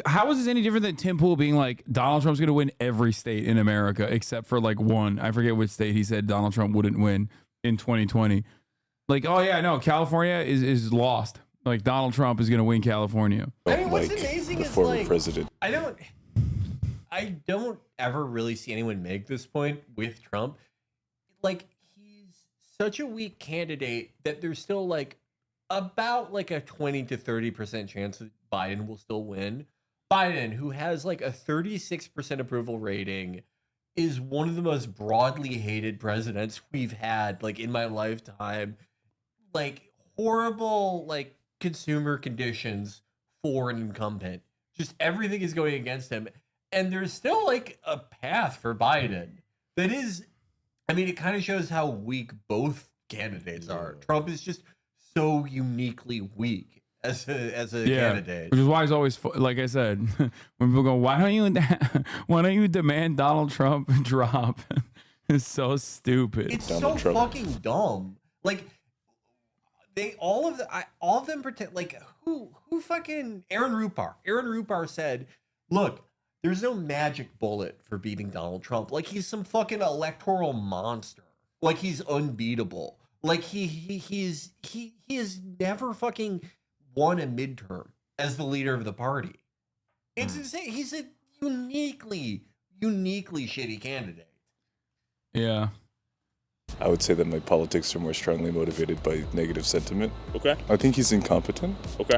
how is this any different than Tim Pool being like, Donald Trump's going to win every state in America except for like one? I forget which state he said Donald Trump wouldn't win in 2020. Like, oh yeah, no, California is lost. Like, Donald Trump is going to win California. I mean, what's amazing the is former like, president. I don't ever really see anyone make this point with Trump. Like, he's such a weak candidate that there's still like about like a 20 to 30% chance that Biden will still win. Biden, who has like a 36% approval rating, is one of the most broadly hated presidents we've had like in my lifetime. Like, horrible like consumer conditions for an incumbent. Just everything is going against him. And there's still like a path for Biden that is, I mean, it kind of shows how weak both candidates are. Trump is just so uniquely weak as a candidate. Which is why he's always, like I said, when people go, why don't you demand Donald Trump drop? It's so stupid. It's so fucking dumb. Like, all of them pretend like who fucking Aaron Rupar said, look, there's no magic bullet for beating Donald Trump. Like, he's some fucking electoral monster. Like, he's unbeatable. Like, he has never fucking won a midterm as the leader of the party. It's insane. He's a uniquely shitty candidate. Yeah. I would say that my politics are more strongly motivated by negative sentiment. Okay. I think he's incompetent. Okay.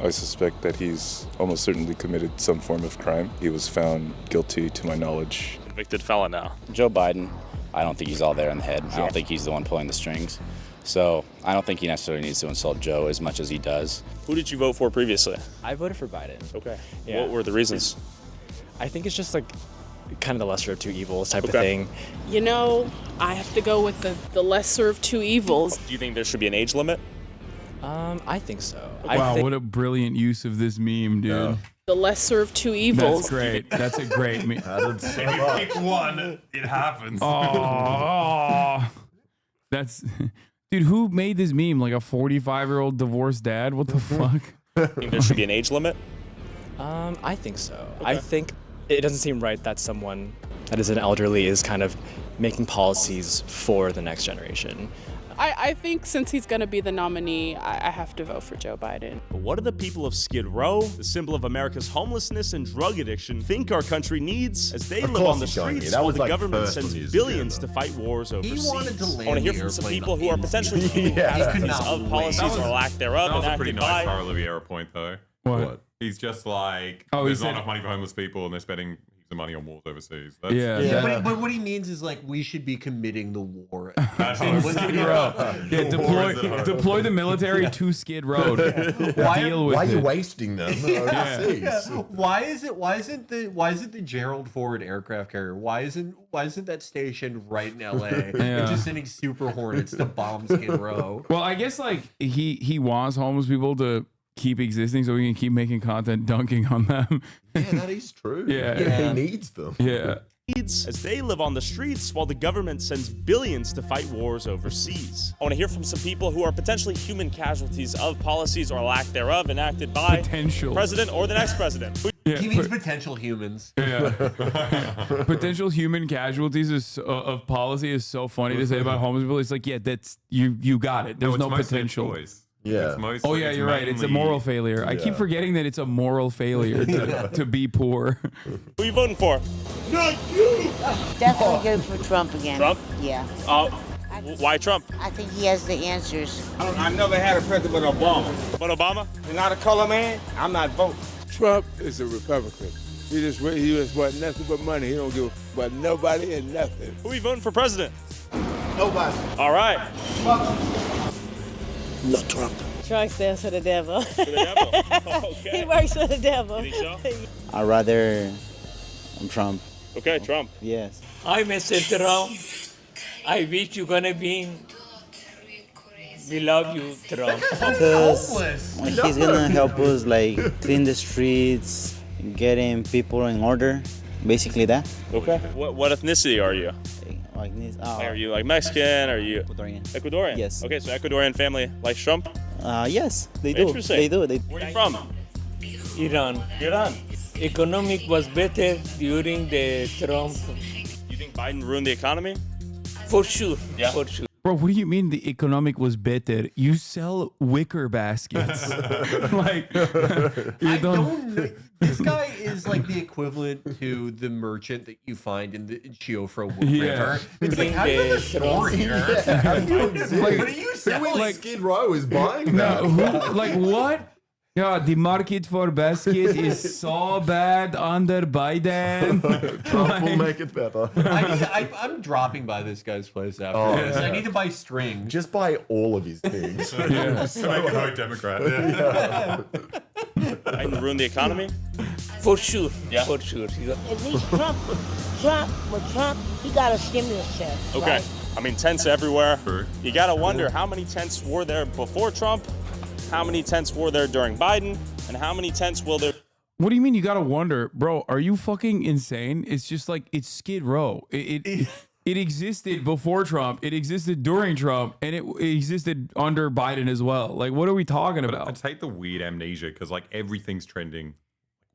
I suspect that he's almost certainly committed some form of crime. He was found guilty, to my knowledge. Convicted felon now. Joe Biden, I don't think he's all there in the head. I don't think he's the one pulling the strings. So I don't think he necessarily needs to insult Joe as much as he does. Who did you vote for previously? I voted for Biden. Okay. Yeah. What were the reasons? I think it's just like kind of the lesser of two evils type of thing. You know, I have to go with the lesser of two evils. Do you think there should be an age limit? I think so. Wow, what a brilliant use of this meme, dude. Yeah. The lesser of two evils. That's great. That's a great meme. If you pick one, it happens. Oh, that's, dude, who made this meme? Like a 45-year-old divorced dad? What the fuck? Think there should be an age limit? I think so. Okay. I think it doesn't seem right that someone that is an elderly is kind of making policies for the next generation. I think since he's going to be the nominee, I have to vote for Joe Biden. But what do the people of Skid Row, the symbol of America's homelessness and drug addiction, think our country needs as they live on the streets while the government sends billions to fight wars overseas? He wanted to land I want to hear from some people who are potentially casualties of policies or lack thereof. That was a pretty nice by Oliveira point, though. What? He's just like, Oh, he there's not said- enough money for homeless people and they're spending heaps of money on wars overseas. But what he means is like we should be committing the war. Skid Row. Yeah, deploy the military to Skid Row. Why are you wasting them overseas? Why isn't the Gerald Ford aircraft carrier? Why isn't that stationed right in LA and just sending Super Hornets to bomb Skid Row? Well, I guess like he wants homeless people to keep existing so we can keep making content dunking on them. Yeah, that is true. Yeah. He needs them. Yeah. As they live on the streets while the government sends billions to fight wars overseas. I want to hear from some people who are potentially human casualties of policies or lack thereof enacted by the president or the next president. He means potential humans. Yeah. Potential human casualties of policy is so funny to say about homeless people. It's like, yeah, that's you got it. There's no potential. Yeah. Oh yeah, you're right. It's a moral failure. I keep forgetting that it's a moral failure to be poor. Who are you voting for? Not you! Definitely go for Trump again. Trump? Yeah. Why Trump? I think he has the answers. I never had a president but Obama. But Obama? You're not a color man? I'm not voting. Trump is a Republican. He just want nothing but money. He don't give about nobody and nothing. Who are you voting for president? Nobody. All right. No Trump. Trump stands for the devil. For the devil? Okay. He works for the devil. You think so? I'd rather Trump. Okay, Trump. Yes. Hi, Mr. Trump. I wish you're gonna be. We love you, Trump. Because he's gonna help us like clean the streets, getting people in order, basically that. Okay. What ethnicity are you? Like this. Are you like Mexican? Are you Ecuadorian? Ecuadorian. Yes. Okay, so Ecuadorian family likes Trump. Yes, they do. Interesting. They do. Where are you from? Iran. Iran. Economic was better during the Trump. You think Biden ruined the economy? For sure. Yeah. For sure. Bro, what do you mean the economic was better? You sell wicker baskets. Like, I don't know. This guy is like the equivalent to the merchant that you find in the Chiofra River. It's like, how do you have a store here? What are you selling? Like Skid Row is buying No, that. like what? Yeah, the market for basket is so bad under Biden. Trump will make it better. I'm dropping by this guy's place after this. I need to buy string. Just buy all of his things. To make a vote Democrat. Yeah. Biden ruined the economy? For sure. Yeah. For sure. At least Trump, he got a stimulus check. Okay. Right? I mean, tents everywhere. You gotta wonder how many tents were there before Trump, how many tents were there during Biden, and how many tents will there. What do you mean you gotta wonder? Bro, are you fucking insane? It's just like, it's Skid Row. It existed before Trump, it existed during Trump, and it existed under Biden as well. Like, what are we talking I about? take the weird amnesia because like everything's trending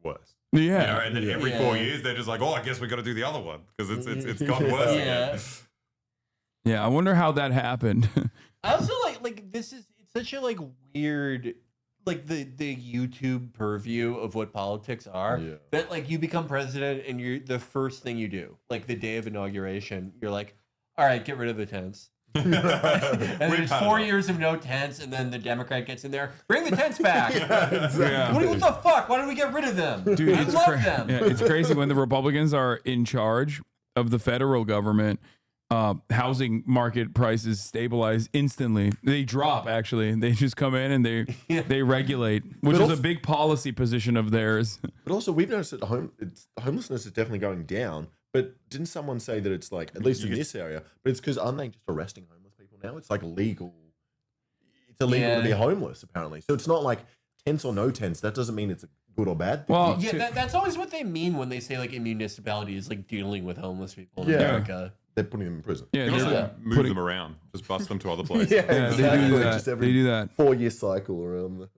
worse. Yeah. You know, and then every 4 years they're just like, oh, I guess we got to do the other one because it's gotten worse again. Yeah, I wonder how that happened. I also like this is it's such a like weird like the YouTube purview of what politics are that like you become president and you're the first thing you do like the day of inauguration you're like, all right, get rid of the tents. And then it's 4 years of no tents, and then the Democrat gets in there, bring the tents back. What the fuck? Why don't we get rid of them? Dude, I love them. Yeah, it's crazy when the Republicans are in charge of the federal government. Housing market prices stabilize instantly. They drop, actually. They just come in and they regulate, which is a big policy position of theirs. But also, we've noticed that homelessness is definitely going down. But didn't someone say that it's like, at least in this area, but it's because aren't they just arresting homeless people now? It's like legal. It's illegal to be homeless, apparently. So it's not like tents or no tents. That doesn't mean it's a good or bad thing. Well, yeah, that's always what they mean when they say like a municipality is like dealing with homeless people in America. They're putting them in prison. Yeah, You can also move them around, just bust them to other places. Exactly. They do that. Just every They do that. 4-year cycle around the...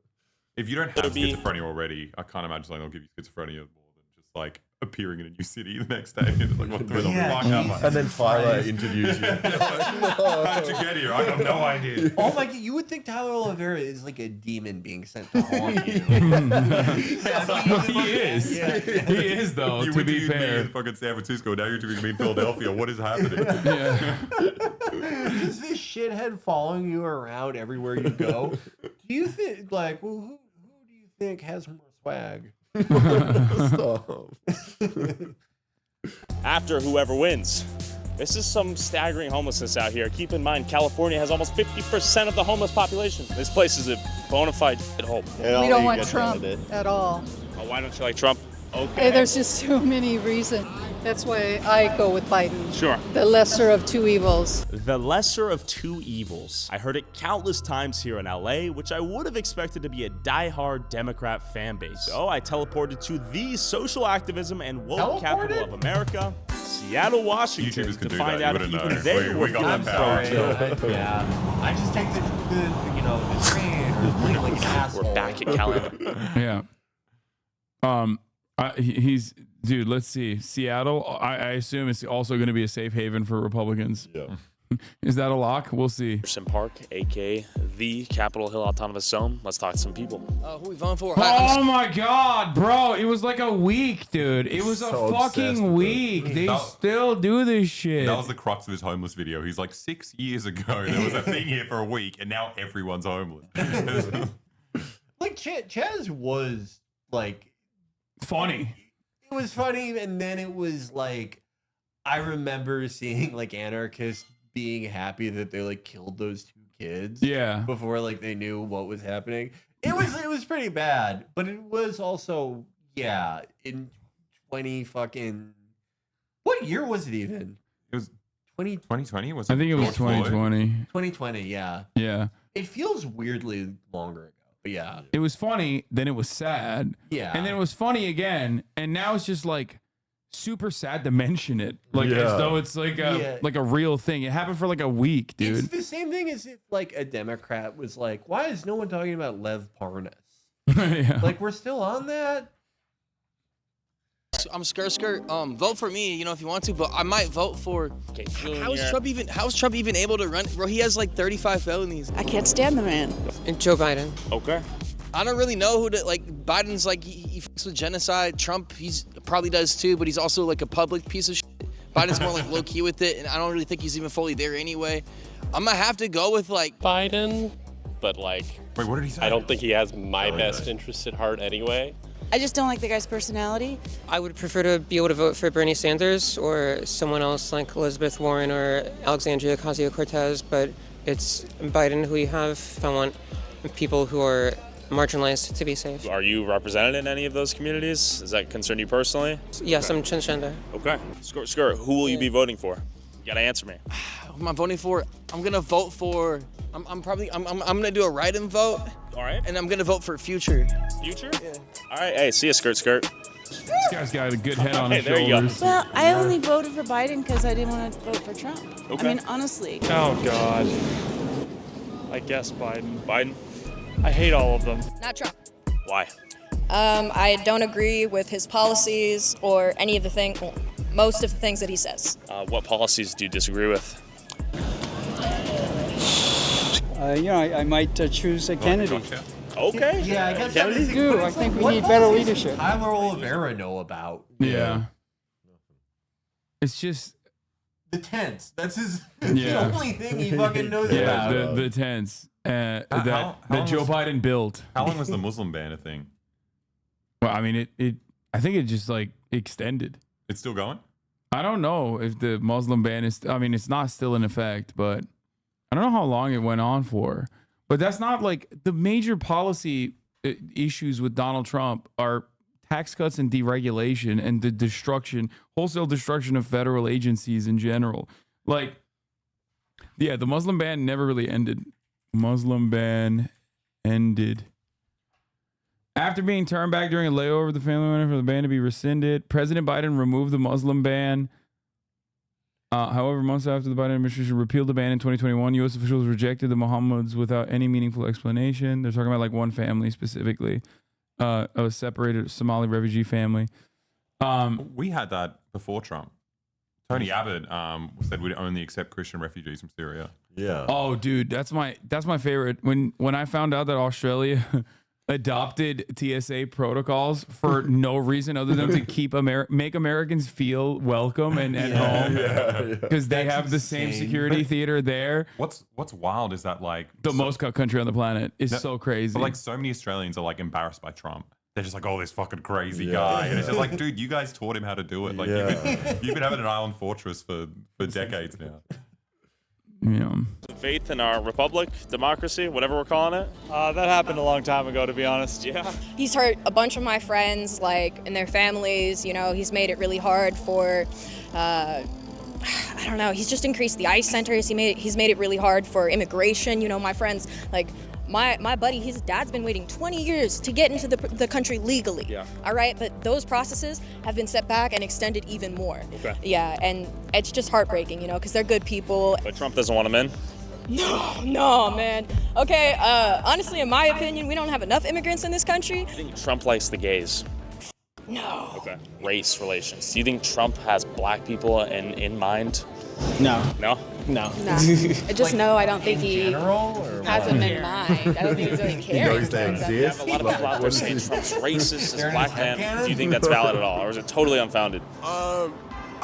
If you don't have schizophrenia already, I can't imagine something that'll give you schizophrenia more than just like appearing in a new city the next day. It's like, what the fuck am I? And then Tyler interviews you. How'd you get here? I have no idea. Oh my god, you would think Tyler Oliveira is like a demon being sent to haunt you. He is. He is, though, You to be interviewed me fair. in fucking San Francisco, now you're interviewing me in Philadelphia. What is happening? Is this shithead following you around everywhere you go? Do you think like who do you think has more swag? After whoever wins. This is some staggering homelessness out here. Keep in mind, California has almost 50% of the homeless population. This place is a bona fide hole. We don't want Trump at all. Oh, why don't you like Trump? Hey, there's just too many reasons. That's why I go with Biden. Sure. The lesser of two evils. The lesser of two evils. I heard it countless times here in LA, which I would have expected to be a diehard Democrat fan base. So I teleported to the social activism and woke capital of America, Seattle, Washington, YouTubers can to do find that. out You if wouldn't even know. they We were got feeling that power. pro-Joe. Yeah. I just take the train or like an asshole. We're back at California. Yeah. He's dude. Let's see. Seattle. I assume it's also going to be a safe haven for Republicans. Yeah. Is that a lock? We'll see. Anderson Park, aka the Capitol Hill Autonomous Zone. Let's talk to some people. Who we voting for? Oh my god, bro! It was like a week, dude. It was So a fucking week. They still do this shit. That was the crux of his homeless video. He's like, 6 years ago, there was a thing here for a week, and now everyone's homeless. Like Chaz was like funny. It was funny, and then it was like I remember seeing like anarchists being happy that they like killed those 2 kids. Yeah. Before like they knew what was happening. It was pretty bad, but it was also in 20 fucking What year was it even? It was 2020. Was I think it was George Floyd? 2020. 2020, yeah. Yeah. It feels weirdly longer ago, but yeah. It was funny, then it was sad. Yeah. And then it was funny again, and now it's just like super sad to mention it. Like as though it's like a real thing. It happened for like a week, dude. It's the same thing as if like a Democrat was like, why is no one talking about Lev Parnas? Yeah. Like we're still on that? I'm skirt. Vote for me, if you want to, but I might vote for. Okay, How's Trump even able to run? Bro, he has like 35 felonies. I can't stand the man. And Joe Biden. Okay. I don't really know who to like. Biden's like he fucks with genocide. Trump, he's probably does too, but he's also like a public piece of shit. Biden's more like low key with it, and I don't really think he's even fully there anyway. I'm gonna have to go with like Biden, but like. Wait, what did he say? I don't think he has my best interest at heart anyway. I just don't like the guy's personality. I would prefer to be able to vote for Bernie Sanders or someone else like Elizabeth Warren or Alexandria Ocasio-Cortez, but it's Biden who we have. I want people who are marginalized to be safe. Are you represented in any of those communities? Does that concern you personally? Yes, I'm transgender. Okay. Skirt. Who will you be voting for? You gotta answer me. Who am I voting for? I'm gonna vote for. I'm gonna do a write-in vote. All right. And I'm gonna vote for Future. Future? Yeah. All right. Hey, see ya, Skirt. This guy's got a good head on his there you go. shoulders. Well, I only voted for Biden because I didn't want to vote for Trump. Okay. I mean, honestly. Oh, God. I guess Biden. Biden? I hate all of them. Not Trump. Why? I don't agree with his policies or any of most of the things that he says. What policies do you disagree with? I might choose Kennedy. Okay. Yeah, I guess Kennedy? but I it's think like, we what need better policies leadership. does Tyler Oliveira know about? Yeah. It's just The tents. That's his Yeah. the only thing he fucking knows yeah, about. the tents that how Joe long was- Biden built. How long was the Muslim ban a thing? Well, I mean, I think it just like extended. It's still going? I don't know if the Muslim ban is. I mean, it's not still in effect, but I don't know how long it went on for. But that's not like the major policy issues with Donald Trump are tax cuts and deregulation and the wholesale destruction of federal agencies in general. Like, yeah, the Muslim ban never really ended. Muslim ban ended. After being turned back during a layover, the family wanted for the ban to be rescinded. President Biden removed the Muslim ban. However, months after the Biden administration repealed the ban in 2021, U.S. officials rejected the Mohammeds without any meaningful explanation. They're talking about like one family specifically, a separated Somali refugee family. We had that before Trump. Tony Abbott said we'd only accept Christian refugees from Syria. Yeah. Oh, dude, that's my favorite. When I found out that Australia adopted TSA protocols for no reason other than to keep make Americans feel welcome and at home because they have the same security theater there. What's wild is that like the most cut country on the planet is so crazy. But like so many Australians are like embarrassed by Trump. They're just like, oh, this fucking crazy guy. And it's just like, dude, you guys taught him how to do it. Like you've been having an island fortress for decades now. Yeah. Faith in our republic, democracy, whatever we're calling it. That happened a long time ago, to be honest. Yeah. He's hurt a bunch of my friends, like, and their families. He's made it really hard for, I don't know. He's just increased the ICE centers. He's made it really hard for immigration. My friends, like, my buddy, his dad's been waiting 20 years to get into the country legally. Yeah. All right, but those processes have been set back and extended even more. Okay. Yeah, and it's just heartbreaking, because they're good people. But Trump doesn't want them in? No, man. Okay, honestly, in my opinion, we don't have enough immigrants in this country. I think Trump likes the gays. No. Okay. Race relations. Do you think Trump has black people in mind? No. No? No. No, I don't think he has them in mind. I don't think he's really caring. You have a lot of people out there saying Trump's racist, is black man. Do you think that's valid at all, or is it totally unfounded? I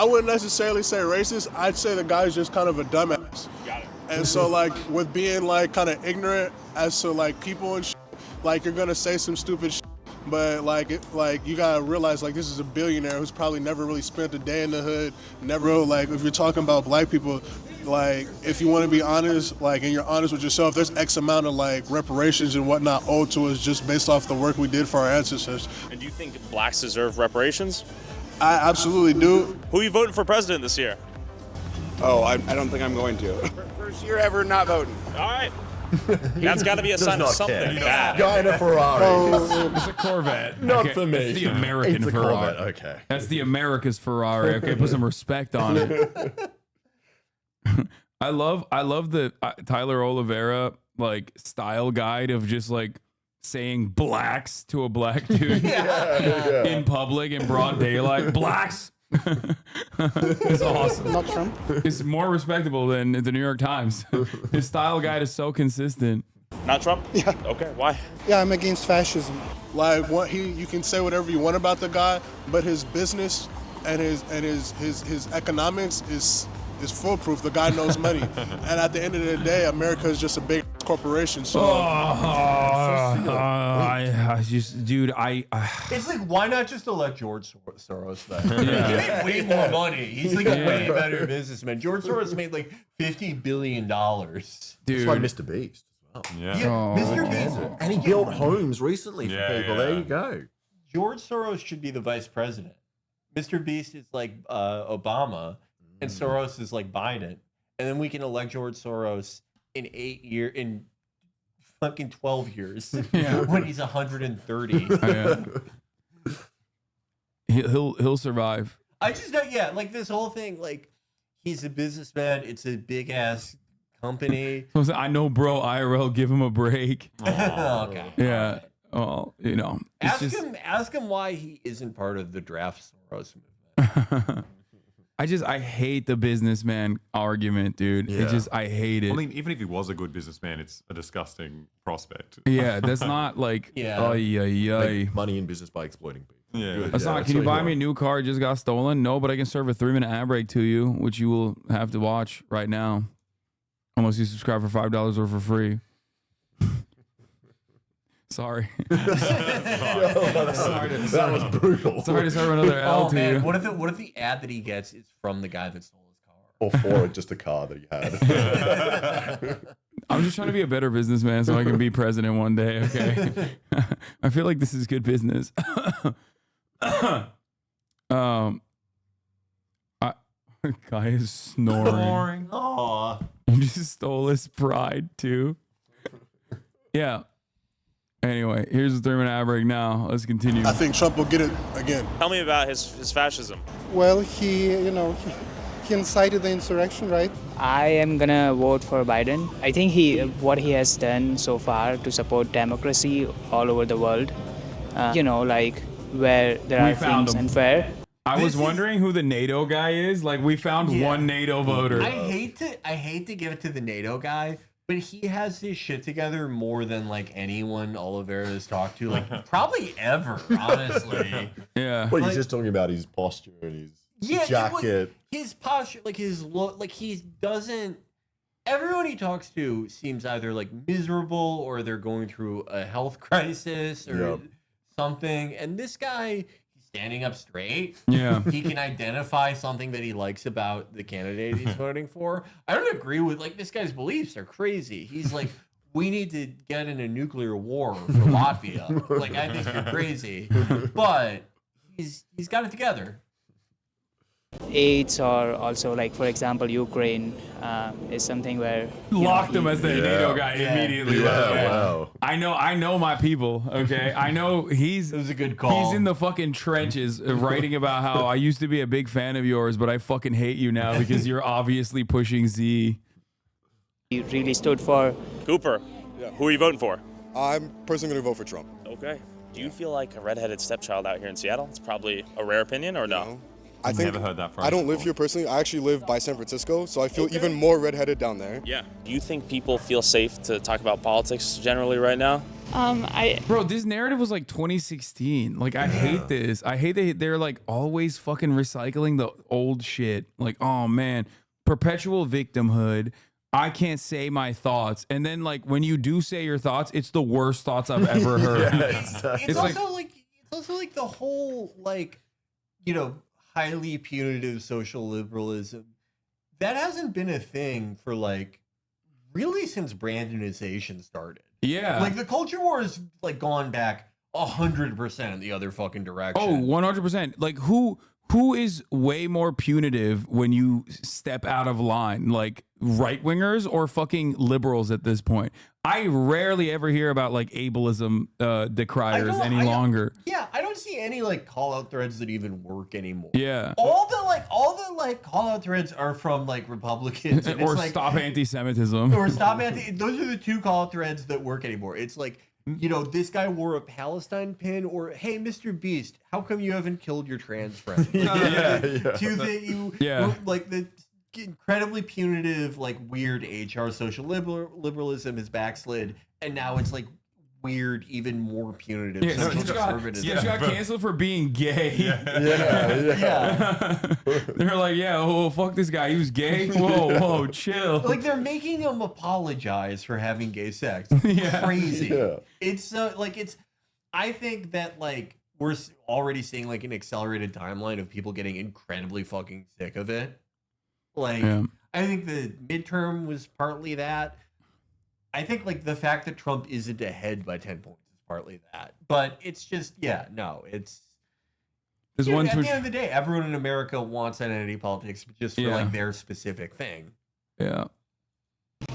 wouldn't necessarily say racist. I'd say the guy's just kind of a dumbass. Got it. And so, like, with being, like, kind of ignorant as to, like, people and like, you're going to say some stupid but, like, you got to realize, like, this is a billionaire who's probably never really spent a day in the hood, never, like, if you're talking about black people, like, if you want to be honest, like, and you're honest with yourself, there's X amount of, like, reparations and whatnot owed to us just based off the work we did for our ancestors. And do you think blacks deserve reparations? I absolutely do. Who are you voting for president this year? Oh, I don't think I'm going to. First year ever not voting. All right. That's got to be a sign of something bad. Guy in a Ferrari. It's a Corvette. Not Okay, for me. It's the American It's a Ferrari. Corvette, okay. That's the America's Ferrari. Okay, put some respect on it. I love the Tyler Oliveira like style guide of just like saying blacks to a black dude in public in broad daylight. Blacks. It's awesome. Not Trump. It's more respectable than the New York Times. His style guide is so consistent. Not Trump? Yeah. Okay, why? Yeah, I'm against fascism. Like you can say whatever you want about the guy, but his business and his economics is foolproof. The guy knows money, and at the end of the day, America is just a big corporation. So, I just, dude, It's like, why not just elect George Soros then? Yeah. He made way more money. He's like a way better businessman. George Soros made like $50 billion. Dude. That's like Mr. Beast as well. Yeah. Mr. Beast. And he built homes recently for Yeah, people. yeah. There you go. George Soros should be the vice president. Mr. Beast is like Obama, and Soros is like Biden. And then we can elect George Soros in 12 years when he's 130. He'll survive. I just know, like this whole thing, like he's a businessman. It's a big ass company. I know, bro. IRL, give him a break. Okay. Yeah. Well, you know, Ask him why he isn't part of the draft Soros movement. I hate the businessman argument, dude. Yeah. I hate it. I mean, even if he was a good businessman, it's a disgusting prospect. Yeah, that's not like, Make money in business by exploiting people. Yeah. Good. That's not. Can you buy me a new car? It just got stolen. No, but I can serve a 3-minute ad break to you, which you will have to watch right now, unless you subscribe for $5 or for free. Sorry. That was brutal. Sorry to serve another L to you. What if the ad that he gets is from the guy that stole his car? Or for just a car that he had. I'm just trying to be a better businessman so I can be president one day, okay? I feel like this is good business. Guy is snoring. Aw. You just stole his pride too. Yeah. Anyway, here's the 3-minute ad break now. Let's continue. I think Trump will get it again. Tell me about his fascism. Well, he incited the insurrection, right? I am gonna vote for Biden. I think what he has done so far to support democracy all over the world, like where there are things unfair. I was wondering who the NATO guy is. Like, we found one NATO voter. I hate to give it to the NATO guy, but he has his shit together more than like anyone Oliveira has talked to, like probably ever, honestly. Yeah. Well, you're just talking about his posture and his jacket. His posture, like his look, like he doesn't. Everyone he talks to seems either like miserable or they're going through a health crisis or something. And this guy, he's standing up straight. Yeah. He can identify something that he likes about the candidate he's voting for. I don't agree with like this guy's beliefs are crazy. He's like, we need to get in a nuclear war for Latvia. Like, I think you're crazy. But he's got it together. AIDS or also like, for example, Ukraine is something where Locked him as the NATO guy immediately. Wow. I know my people. Okay, I know he's. It was a good call. He's in the fucking trenches writing about how I used to be a big fan of yours, but I fucking hate you now because you're obviously pushing Z. He really stood for. Cooper, who are you voting for? I'm personally going to vote for Trump. Okay. Do you feel like a redheaded stepchild out here in Seattle? It's probably a rare opinion, or no? I think Never heard that from I don't live here personally. I actually live by San Francisco, so I feel even more redheaded down there. Yeah. Do you think people feel safe to talk about politics generally right now? Bro, this narrative was like 2016. Like, I hate this. I hate that they're like always fucking recycling the old shit. Like, oh man, perpetual victimhood. I can't say my thoughts. And then like when you do say your thoughts, it's the worst thoughts I've ever heard. It's also like the whole like, highly punitive social liberalism. That hasn't been a thing for like really since Brandonization started. Yeah. Like the culture war has like gone back 100% in the other fucking direction. Oh, 100%. Like who who is way more punitive when you step out of line, like right wingers or fucking liberals at this point? I rarely ever hear about like ableism decriers any longer. Yeah, I don't see any like call out threads that even work anymore. Yeah. All the call out threads are from like Republicans and or it's like, stop anti-Semitism. or stop anti. Those are the two call out threads that work anymore. It's like, you know, this guy wore a Palestine pin, or hey, Mr. Beast, how come you haven't killed your trans friend? Like the incredibly punitive, like weird HR social liberalism has backslid, and now it's like weird, even more punitive. Yeah, social she conservatism. got canceled for being gay. Yeah. They're like, yeah, oh, fuck this guy. He was gay. Whoa, chill. Like they're making him apologize for having gay sex. Yeah. Crazy. Yeah. It's I think that like we're already seeing like an accelerated timeline of people getting incredibly fucking sick of it. Like, I think the midterm was partly that. I think like the fact that Trump isn't ahead by 10 points is partly that. But it's just, it's at the end of the day, everyone in America wants identity politics just for like their specific thing. Yeah.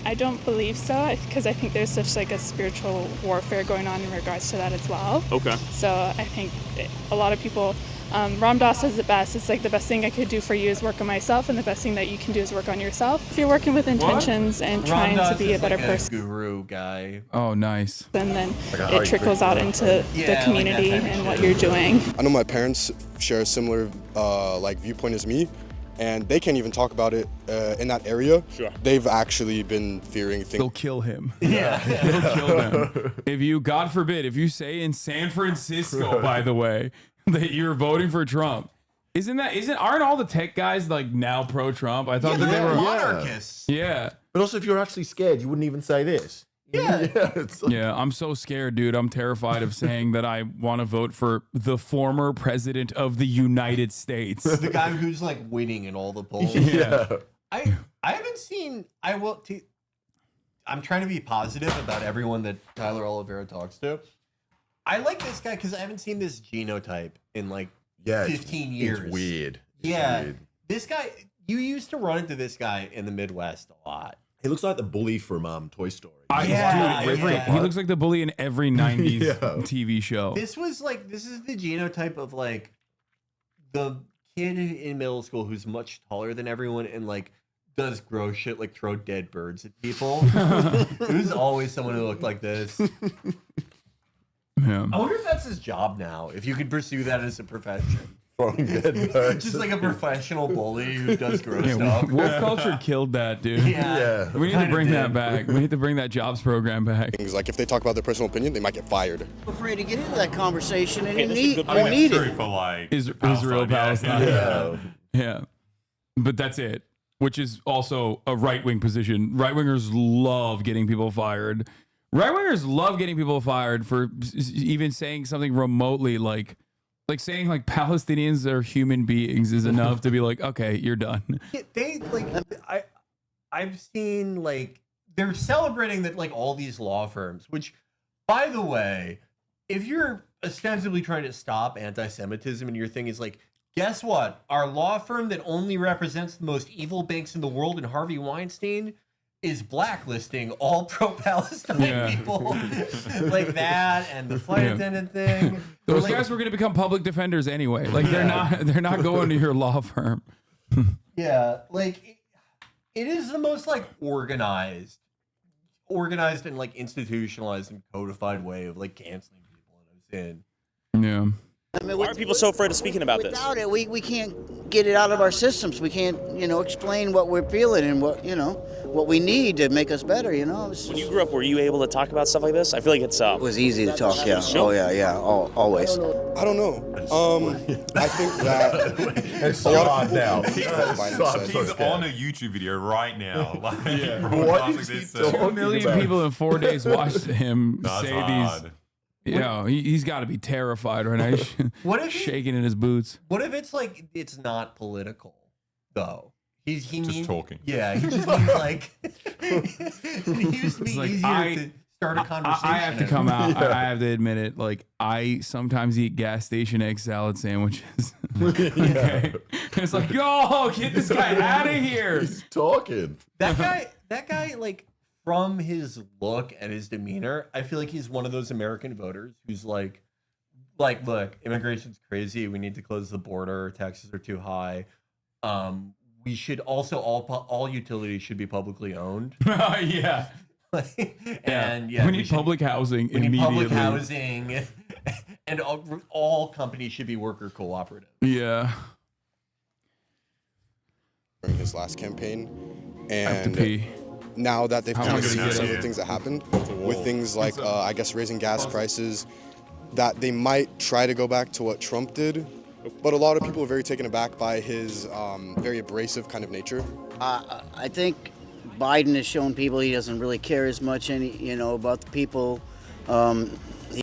I don't believe so, because I think there's such like a spiritual warfare going on in regards to that as well. Okay. So I think a lot of people, Ram Dass says it best. It's like the best thing I could do for you is work on myself, and the best thing that you can do is work on yourself. If you're working with intentions and trying to be a better person, guru guy. Oh, nice. And then it trickles out into the community and what you're doing. I know my parents share a similar like viewpoint as me, and they can't even talk about it in that area. Sure. They've actually been fearing things. They'll kill him. Yeah. They'll kill him. If you, God forbid, if you say in San Francisco, by the way, that you're voting for Trump, aren't all the tech guys like now pro-Trump? I thought that they were monarchists. Yeah. But also, if you're actually scared, you wouldn't even say this. Yeah, I'm so scared, dude. I'm terrified of saying that I want to vote for the former president of the United States. The guy who's like winning in all the polls. Yeah. I haven't seen. I'm trying to be positive about everyone that Tyler Oliveira talks to. I like this guy because I haven't seen this genotype in like 15 years. It's weird. This guy. You used to run into this guy in the Midwest a lot. He looks like the bully from Toy Story. He looks like the bully in every 90s TV show. This is the genotype of like the kid in middle school who's much taller than everyone and like does gross shit like throw dead birds at people. There's always someone who looked like this. Yeah. I wonder if that's his job now. If you could pursue that as a profession. Throwing dead birds. Just like a professional bully who does gross stuff. Woke culture killed that, dude. Yeah. We need to bring that back. We need to bring that jobs program back. Like if they talk about their personal opinion, they might get fired. I'm afraid to get into that conversation, and I you mean, need that's true it. for like Israel, Palestine. Yeah. Yeah. But that's it, which is also a right-wing position. Right-wingers love getting people fired. Right-wingers love getting people fired for even saying something remotely like saying like Palestinians are human beings is enough to be like, okay, you're done. They like I've seen like they're celebrating that like all these law firms, which by the way, if you're ostensibly trying to stop anti-Semitism and your thing is like, guess what? Our law firm that only represents the most evil banks in the world and Harvey Weinstein is blacklisting all pro-Palestine people like that and the flight attendant thing. Those guys were going to become public defenders anyway. Like they're not going to your law firm. Yeah, like it is the most like organized and like institutionalized and codified way of like canceling people that I've seen. Yeah. I mean, Why are people so afraid of speaking about this? Without it, we can't get it out of our systems. We can't, explain what we're feeling and what we need to make us better, When you grew up, were you able to talk about stuff like this? I feel like it's It was easy to talk, yeah. Oh, yeah, always. I don't know. I think that it's so hard now. He's on a YouTube video right now. Like, What is he 2 million people in 4 days watched him say hard. these. Yeah, he's got to be terrified right now. He's What if shaking in his boots? What if it's like it's not political though? He Just means talking. Yeah, he just means like it used to be It's like, easier to start a conversation. I have to come out. I have to admit it. Like, I sometimes eat gas station egg salad sandwiches. Okay. It's like, yo, get this guy out of here. He's talking. That guy, like, from his look and his demeanor, I feel like he's one of those American voters who's like, look, immigration's crazy. We need to close the border. Taxes are too high. We should also all utilities should be publicly owned. Yeah. And we need public housing we need immediately. public housing, and all companies should be worker cooperative. Yeah. During his last campaign, and I have to pee. Now that they've How kind am I of gonna seen get some of it? the things that happened with things like, I guess, raising gas prices, that they might try to go back to what Trump did. But a lot of people are very taken aback by his very abrasive kind of nature. I think Biden has shown people he doesn't really care as much about the people. He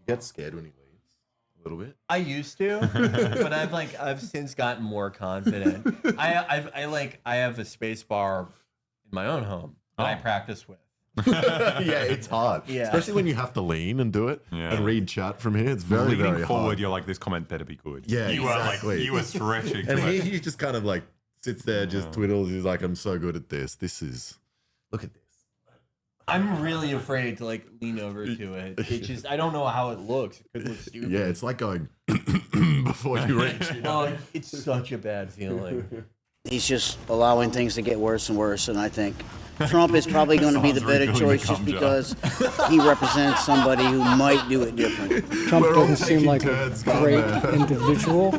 gets scared when he leaves a little bit. I used to, but I've since gotten more confident. I have a space bar in my own home that I practice with. Yeah, it's hard. Yeah. Especially when you have to lean and do it and read chat from here. It's very, Leaning very forward, hard. you're like, this comment better be good. Yeah, you exactly. are like, you are stretching. And to it. he just kind of like sits there, just twiddles. He's like, I'm so good at this. Look at this. I'm really afraid to like lean over to it. It just, I don't know how it looks. It could look stupid. Yeah, it's like going before you reach. Oh, it's such a bad feeling. He's just allowing things to get worse and worse, and I think Trump is probably going to be the better choice just because he represents somebody who might do it different. Trump doesn't seem like a great individual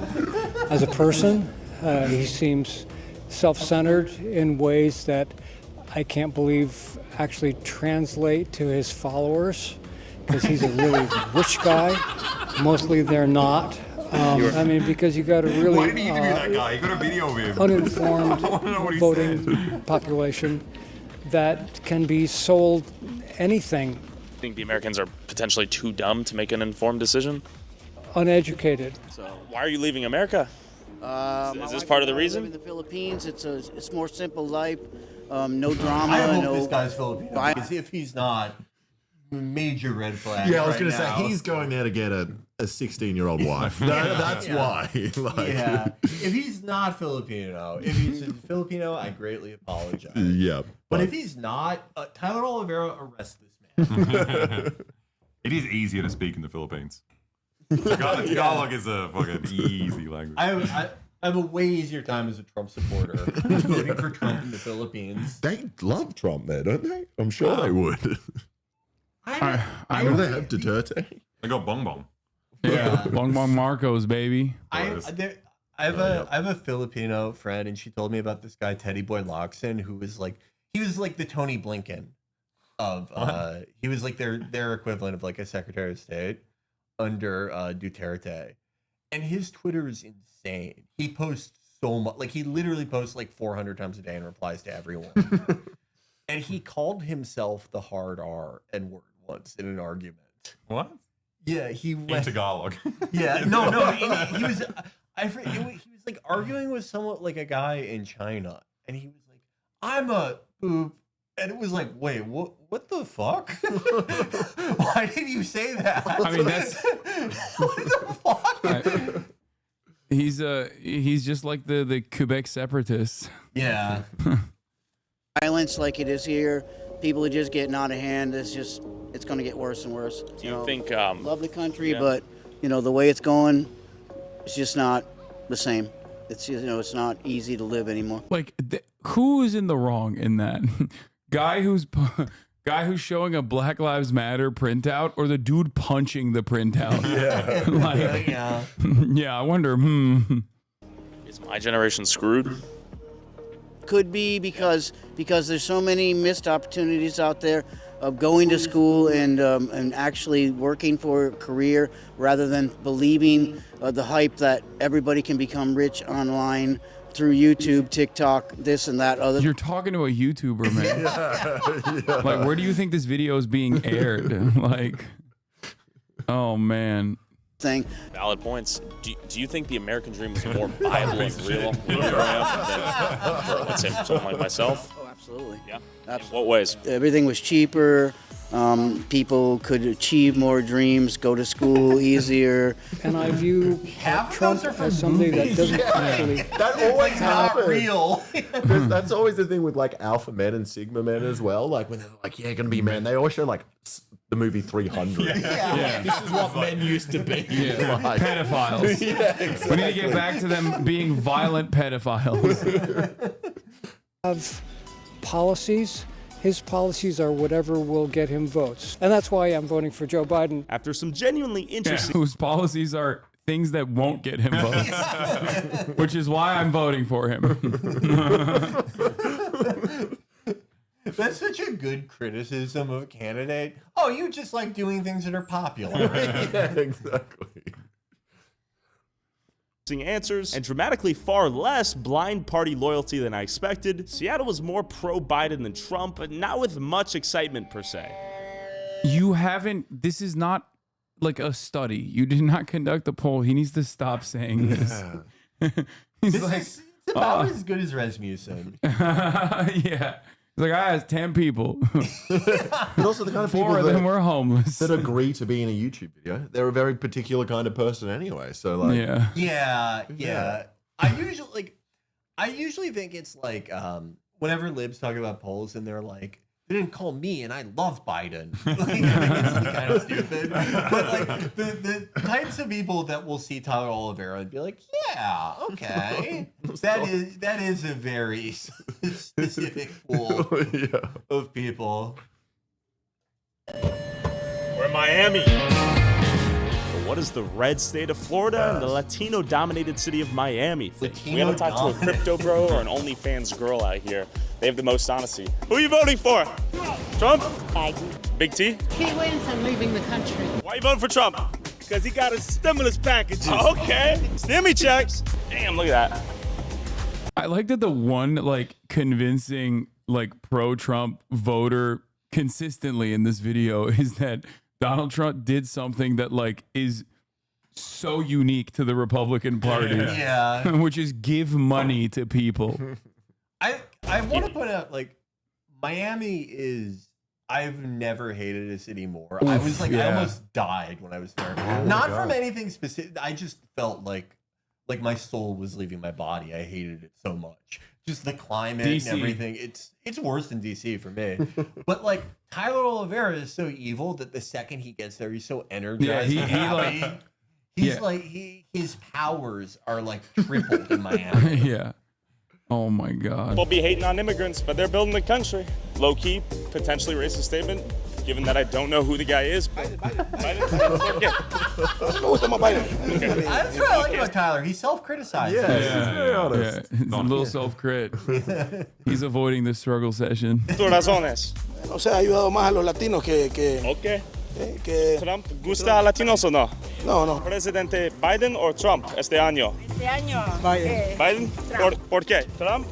as a person. He seems self-centered in ways that I can't believe actually translate to his followers, because he's a really rich guy. Mostly they're not. I mean, because you got a really Why did you interview that guy? You got a video of him. uninformed I wanna know what he voting population that can be sold anything. I think the Americans are potentially too dumb to make an informed decision. Uneducated. So why are you leaving America? Is this part of the reason? I live in the Philippines. It's more simple life. No drama. I hope no this guy's Filipino. Because if he's not, major red flag. Yeah, I was right going to now. say, he's going there to get a 16-year-old wife. That's why. Like, Yeah. If he's not Filipino, if he's a Filipino, I greatly apologize. Yeah. But if he's not, Tyler Oliveira, arrest this man. It is easier to speak in the Philippines. Tagalog is a fucking easy language. I have a way easier time as a Trump supporter voting for Trump in the Philippines. They love Trump there, don't they? I'm sure they would. I know they have Duterte. They got Bong Bong. Yeah, Bong Bong Marcos, baby. I have a Filipino friend, and she told me about this guy Teddy Boy Locson, who was like the Tony Blinken of he was like their equivalent of like a Secretary of State under Duterte, and his Twitter is insane. He posts so much, like he literally posts like 400 times a day and replies to everyone. And he called himself the hard R N word once in an argument. What? Yeah, he In went. Tagalog. Yeah, no, he was. He was like arguing with someone, like a guy in China, and he was like, "I'm a boop," and it was like, "Wait, what the fuck? Why did you say that?" I mean, that's what the fuck? He's just like the Quebec separatists. Yeah. Violence like it is here, people are just getting out of hand. It's going to get worse and worse. Do you think? Lovely country, yeah. but the way it's going, it's just not the same. It's it's not easy to live anymore. Like, who is in the wrong in that? guy who's showing a Black Lives Matter printout, or the dude punching the printout? Yeah. Like, Yeah. yeah. I wonder. Is my generation screwed? Could be because there's so many missed opportunities out there of going to school and actually working for a career rather than believing the hype that everybody can become rich online through YouTube, TikTok, this and that other. You're talking to a YouTuber, man. Yeah. Like, where do you think this video is being aired? Like, oh man. Thing. Valid points. Do you think the American dream is more viable and real growing up than, let's say, someone like myself? Oh, Absolutely. Yeah. Absolutely. In what ways? Everything was cheaper. People could achieve more dreams, go to school easier. And I view Trump as somebody that doesn't actually. That always happens. real. That's always the thing with like alpha men and sigma men as well. Like when they're like, yeah, gonna be men. They always show like the movie 300. Yeah. This is what men used to be. Yeah. Like, Pedophiles. yeah, exactly. We need to get back to them being violent pedophiles. Have policies. His policies are whatever will get him votes. And that's why I'm voting for Joe Biden. After some genuinely interesting Whose policies are things that won't get him votes, which is why I'm voting for him. That's such a good criticism of a candidate. Oh, you just like doing things that are popular. Yeah, exactly. answers and dramatically far less blind party loyalty than I expected, Seattle was more pro-Biden than Trump, but not with much excitement per se. You haven't, this is not like a study. You did not conduct a poll. He needs to stop saying this. He's like, It's about as good as Rasmussen. yeah. He's like, I asked 10 people. But also the kind of people 4 of them were homeless. that agree to be in a YouTube video. They're a very particular kind of person anyway. So like, Yeah. I usually think it's like whenever libs talk about polls and they're like, they didn't call me and I love Biden. Like, I think it's like kind of stupid. But like the types of people that will see Tyler Oliveira and be like, yeah, okay. that is a very specific pool of people. We're in Miami. What is the red state of Florida and the Latino-dominated city of Miami think? We haven't talked to a crypto bro or an OnlyFans girl out here. They have the most honesty. Who are you voting for? Trump? Biden. Big T? He wins, I'm leaving the country. Why are you voting for Trump? Because he got his stimulus packages. Okay. Stimmy checks. Damn, look at that. I like that the one like convincing like pro-Trump voter consistently in this video is that Donald Trump did something that like is so unique to the Republican Party. Yeah. Which is give money to people. I want to point out, like, Miami is, I've never hated a city more. I was like, I almost died when I was there. Not from anything specific. I just felt like my soul was leaving my body. I hated it so much. Just the climate DC. and everything. It's worse than DC for me. But like Tyler Oliveira is so evil that the second he gets there, he's so energized. Yeah, and happy. He's like his powers are like tripled in Miami. Yeah. Oh my God. People be hating on immigrants, but they're building the country. Low key, potentially racist statement, given that I don't know who the guy is. Biden. Okay. That's what I like about Tyler. He self-criticizes. Yeah, he's very honest. Yeah, he's a little self-crit. He's avoiding the struggle session. Tus razones. O sea, ha ayudado más a los latinos que Trump, ¿gusta a latinos o no? No. ¿Presidente Biden o Trump este año? Este año. Biden. ¿Por qué? Trump.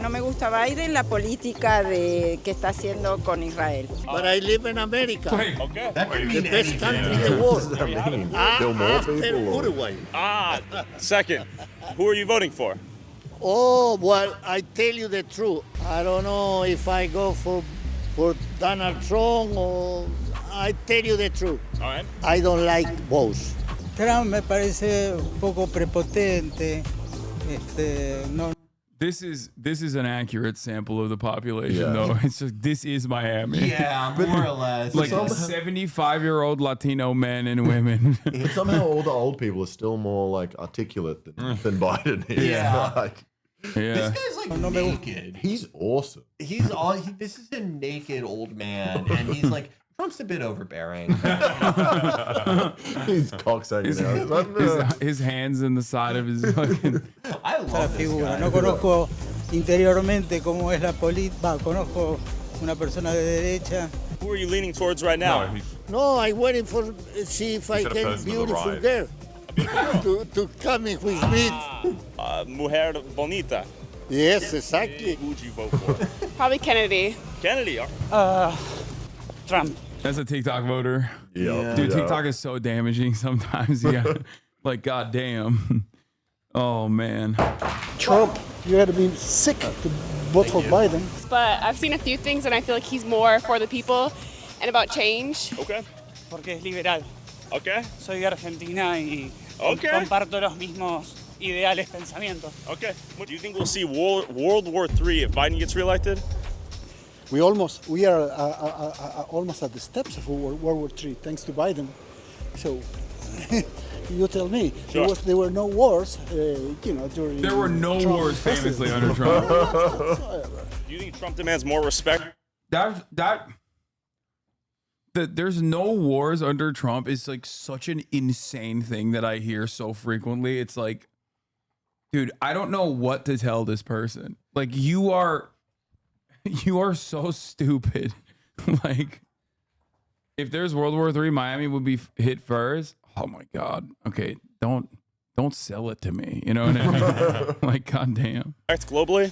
No me gusta Biden, la política que está haciendo con Israel. But I live in America. Okay. That could The mean best country in the What does world. that mean? Kill more After people? or- Uruguay. Second, who are you voting for? Oh, well, I tell you the truth. I don't know if I go for Donald Trump or I tell you the truth. All right. I don't like both. Trump me parece un poco prepotente. No. This is an accurate sample of the population, Yeah. though. It's just this is Miami. Yeah, more or less. Like Yeah. 75-year-old Latino men and women. But somehow all the old people are still more like articulate than Biden is. Yeah. Like, This guy's like naked. he's awesome. He's all. This is a naked old man, and he's like Trump's a bit overbearing. He's cocksucking out. His hands in the side of his fucking. I love this guy. No conozco interiormente cómo es la política. Conozco una persona de derecha. Who are you leaning towards right now? No, I'm waiting for see if I said a can person to the beautiful right. girl to come in with me. Mujer bonita. Yes, exactly. Who would you vote for? Probably Kennedy. Kennedy. Trump. That's a TikTok voter. Yeah. Dude, TikTok is so damaging sometimes. Yeah. Like, goddamn. Oh, man. Trump, you had to be sick to vote for Biden. But I've seen a few things and I feel like he's more for the people and about change. Okay. Porque es liberal. Okay. Soy de Argentina y Okay. comparto los mismos ideales, pensamientos. Okay. Do you think we'll see World War III if Biden gets reelected? We are almost at the steps of World War III, thanks to Biden. So, you tell me. Sure. There were no wars, during. There were no Trump's wars famously presidency. under Trump. Do you think Trump demands more respect? There's no wars under Trump is like such an insane thing that I hear so frequently. It's like, dude, I don't know what to tell this person. Like, you are so stupid. Like, if there's World War III, Miami would be hit first. Oh my God. Okay, don't sell it to me. You know what I mean? Like, goddamn. Globally?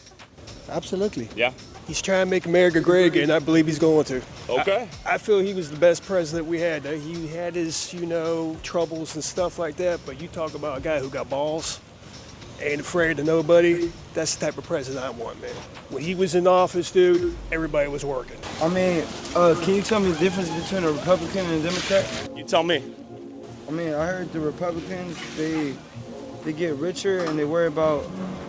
Absolutely. Yeah. He's trying to make America great again. I believe he's going to. Okay. I feel he was the best president we had. He had his, troubles and stuff like that, but you talk about a guy who got balls, ain't afraid of nobody. That's the type of president I want, man. When he was in office, dude, everybody was working. I mean, can you tell me the difference between a Republican and a Democrat? You tell me. I mean, I heard the Republicans, they get richer and they worry about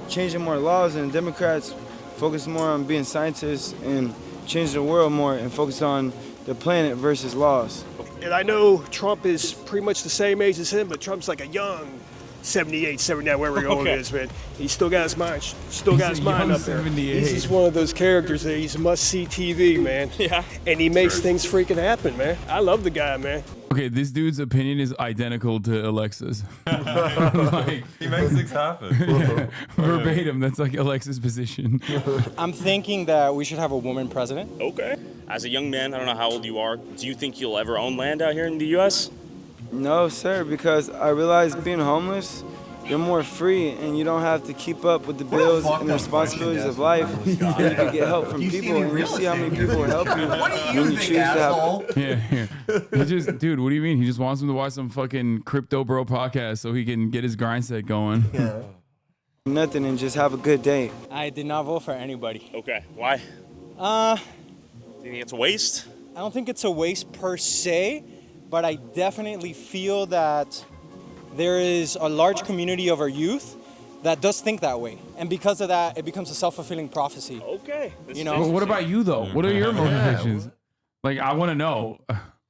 changing more laws, and Democrats focus more on being scientists and changing the world more and focus on the planet versus laws. And I know Trump is pretty much the same age as him, but Trump's like a young 78, 79, wherever he Okay. is, man. He's still got his mind. Still got his mind up there. 78. He's just one of those characters that he's must-see TV, man. Yeah. And he makes things freaking happen, man. I love the guy, man. Okay, this dude's opinion is identical to Alexa's. Like, He makes things happen. yeah, verbatim. That's like Alexa's position. I'm thinking that we should have a woman president. Okay. As a young man, I don't know how old you are. Do you think you'll ever own land out here in the U.S.? No, sir, because I realize being homeless, you're more free and you don't have to keep up with the bills and the responsibilities of life. And you can get help from people, and you see how many people help you when you choose to have. Yeah. He just, dude, what do you mean? He just wants him to watch some fucking crypto bro podcast so he can get his grind set going. Yeah. Nothing and just have a good day. I did not vote for anybody. Okay. Why? Do you think it's a waste? I don't think it's a waste per se, but I definitely feel that there is a large community of our youth that does think that way. And because of that, it becomes a self-fulfilling prophecy. Okay. Well, what about you, though? What are your motivations? Like, I want to know.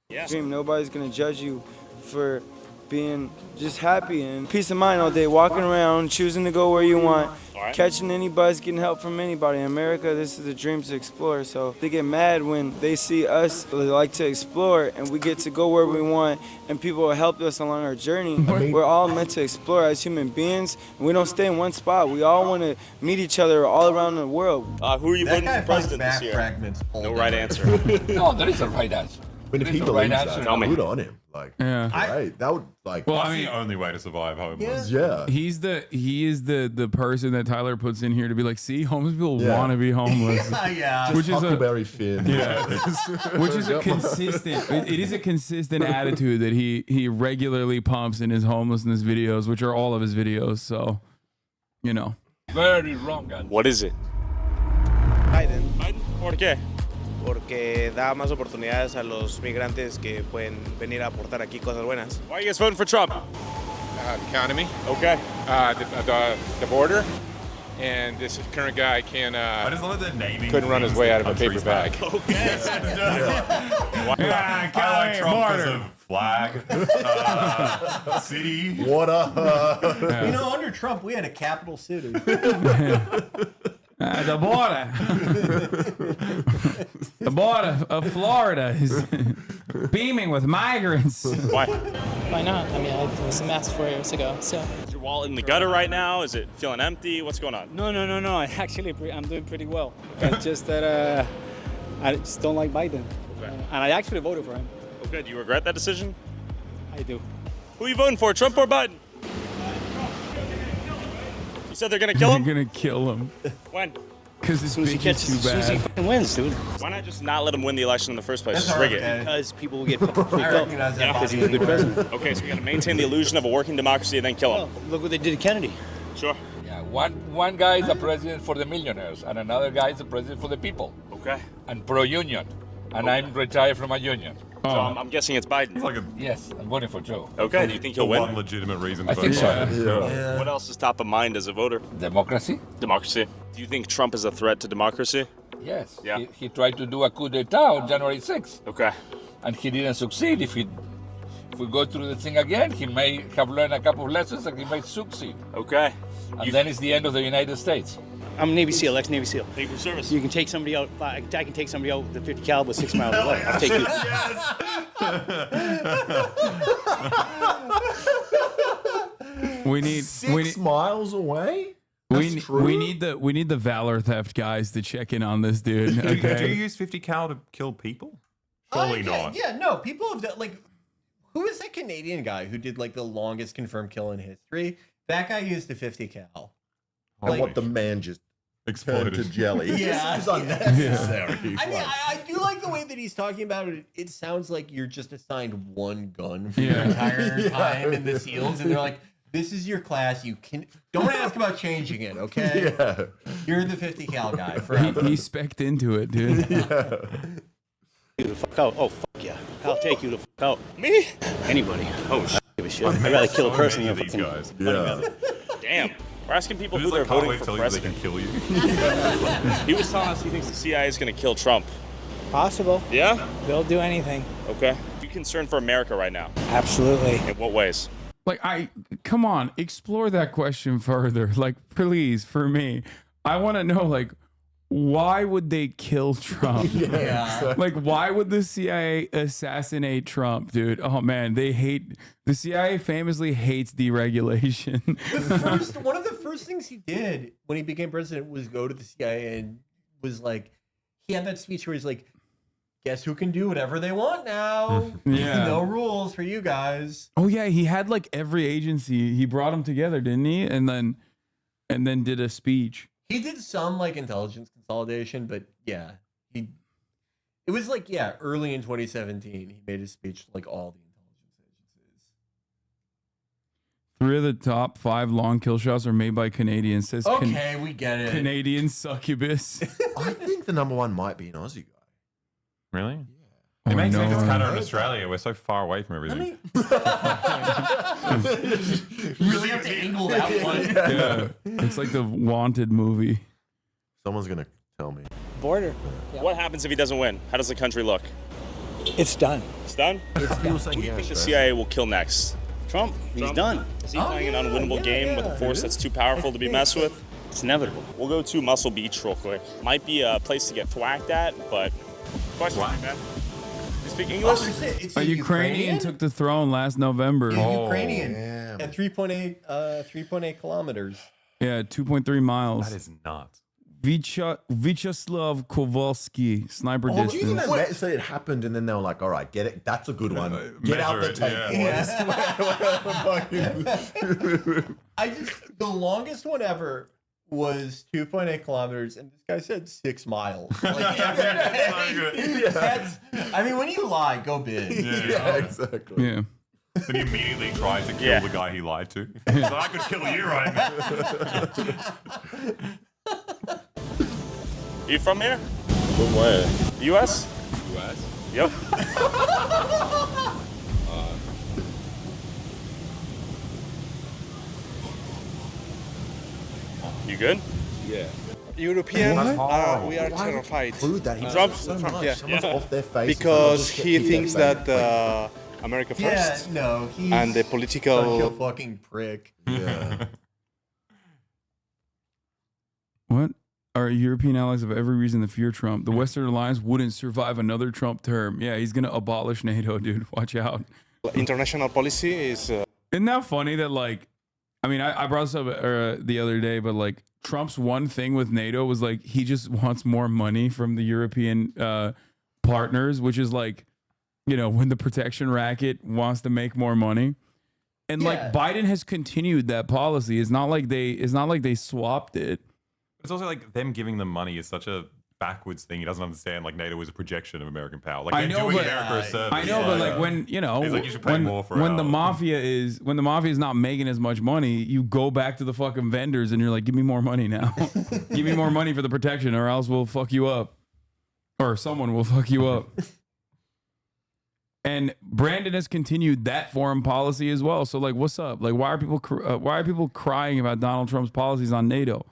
Yeah. Dream, nobody's going to judge you for being just happy and peace of mind all day, walking around, choosing to go where you want, catching any bus, getting help from anybody. In America, this is a dream to explore. So they get mad when they see us like to explore and we get to go where we want and people will help us along our journey. We're all meant to explore as human beings, and we don't stay in one spot. We all want to meet each other all around the world. Who are you voting for president this year? No right answer. No, there is a right answer. But if he believes that, Tell me. good on him. Like, Yeah. right? That would like. Well, That's I mean, the only way to survive homeless. Yeah. he is the person that Tyler puts in here to be like, see, homeless people Yeah. want to be homeless. Yeah. Just Which is a Huckleberry Finn. Yeah. Which is a consistent. It is a consistent attitude that he regularly pumps in his homelessness videos, which are all of his videos. So, you know. Very wrong, guys. What is it? Biden. Biden? ¿Por qué? Porque da más oportunidades a los migrantes que pueden venir a aportar aquí cosas buenas. Why are you guys voting for Trump? The economy, Okay. the border, and this current guy can I just love that naming. couldn't run his things way that out of a paper countries bag. have. Yeah, I like Trump because of flag, city, water. Under Trump, we had a capital city. The border. The border of Florida is beaming with migrants. Why? Why not? I mean, it was a mess 4 years ago, so. Is your wallet in the gutter right now? Is it feeling empty? What's going on? No. Actually, I'm doing pretty well. It's just that I just don't like Biden. Okay. And I actually voted for him. Okay. Do you regret that decision? I do. Who are you voting for, Trump or Biden? You said they're gonna kill him? They're gonna kill him. When? Because his speech is too bad. Wins, dude. Why not just not let him win the election in the first place? That's Just rig okay. it. Because people will get freaked out. recognize that. Because he was a good president. Okay, so we gotta maintain the illusion of a working democracy and then kill him. Look what they did to Kennedy. Sure. Yeah, One guy is a president for the millionaires, and another guy is the president for the people. Okay. And pro-union, and I'm retired from a union. So I'm guessing it's Biden. Yes, I'm voting for Joe. Okay. Do you think he'll win? One legitimate reason. I think so. Yeah. What else is top of mind as a voter? Democracy. Democracy. Do you think Trump is a threat to democracy? Yes. Yeah. He tried to do a coup d'etat on January 6th. Okay. And he didn't succeed. If we go through the thing again, he may have learned a couple of lessons and he may succeed. Okay. And then it's the end of the United States. I'm a Navy SEAL, ex-Navy SEAL. Thank you for service. You can take somebody out. I can take somebody out with the 50 caliber 6 miles away. I'll take you. We need 6 miles away. We need the valor theft guys to check in on this dude. Do Okay. you use 50 cal to kill people? Surely not. Yeah, no. People have done, like, who is that Canadian guy who did like the longest confirmed kill in history? That guy used a 50 cal. And what the man just exploded turned to jelly. Yeah, This is unnecessary. I mean, I do like the way that he's talking about it. It sounds like you're just assigned one gun for your entire time in the SEALs, and they're like, "This is your class. You can don't ask about changing it, okay? Yeah. You're the 50 cal guy forever." He spec'd into it, dude. You the fuck out. Oh, fuck yeah. I'll take you the fuck out. Me? Anybody. Oh, give a shit. I'd rather kill a person than a these fucking guys. money. Damn. We're asking people But who it's they're like, voting can't for wait to tell you president. they can kill you. He was telling us he thinks the CIA is going to kill Trump. Possible. Yeah? They'll do anything. Okay. Are you concerned for America right now? Absolutely. In what ways? Like, come on, explore that question further. Like, please, for me, I want to know, like, why would they kill Trump? Yeah. Like, why would the CIA assassinate Trump, dude? Oh man, the CIA famously hates deregulation. One of the first things he did when he became president was go to the CIA and was like, he had that speech where he's like, "Guess who can do whatever they want now? Yeah. No rules for you guys." Oh yeah, he had like every agency. He brought them together, didn't he? And then did a speech. He did some like intelligence consolidation, but yeah, it was like, yeah, early in 2017, he made his speech to like all the intelligence agencies. 3 of the top 5 long kill shots are made by Canadians. Says Okay, we get it. Canadian succubus. I think the number 1 might be an Aussie guy. Really? Oh, It makes no. sense. It's Canada and Australia. We're so far away from everything. Really have to angle that one. Yeah. It's like the Wanted movie. Someone's gonna tell me. Border. What happens if he doesn't win? How does the country look? It's done. It's done? It's Who do you think the CIA will kill next? Trump. He's done. Is he playing an unwinnable game with a force that's too powerful to be messed with? It's inevitable. We'll go to Muscle Beach real quick. Might be a place to get thwacked at, but question, man. You speak English? It's A Ukrainian took the throne last November. Ukrainian at 3.8 kilometers. Yeah, 2.3 miles. That is nuts. Vyacheslav Kowalski, sniper Do you distance. think that say it happened and then they were like, all right, get it. That's a good one. Get out the measure it, tape. The longest one ever was 2.8 kilometers, and this guy said 6 miles. Like every day. I mean, when you lie, go big. Yeah, exactly. Yeah. Then he immediately tried to kill the guy he lied to. He's like, I could kill you right now. You from here? From where? U.S.? U.S.? Yep. You good? Yeah. European, What? we are Why would terrified. you include that? He Trump, does so Trump, much. yeah. Someone's off their faces. Because Just he keep thinks their that America first. Yeah, no, he's and the such a political. fucking prick. Yeah. What? Our European allies have every reason to fear Trump. The Western alliance wouldn't survive another Trump term. Yeah, he's going to abolish NATO, dude. Watch out. International policy is. Isn't that funny that, like, I mean, I brought this up the other day, but, like, Trump's one thing with NATO was, like, he just wants more money from the European partners, which is, like, you know, when the protection racket wants to make more money. And, like, Biden has continued that policy. It's not like they swapped it. It's also like them giving them money is such a backwards thing. He doesn't understand like NATO is a projection of American power. Like I they're know, doing but America a service. I know, but like when you know, He's like, you should pay more for when the mafia is not making as much money, you go back to the fucking vendors and you're like, give me more money now, give me more money for the protection, or else we'll fuck you up, or someone will fuck you up. And Brandon has continued that foreign policy as well. So like, what's up? Like, why are people crying about Donald Trump's policies on NATO?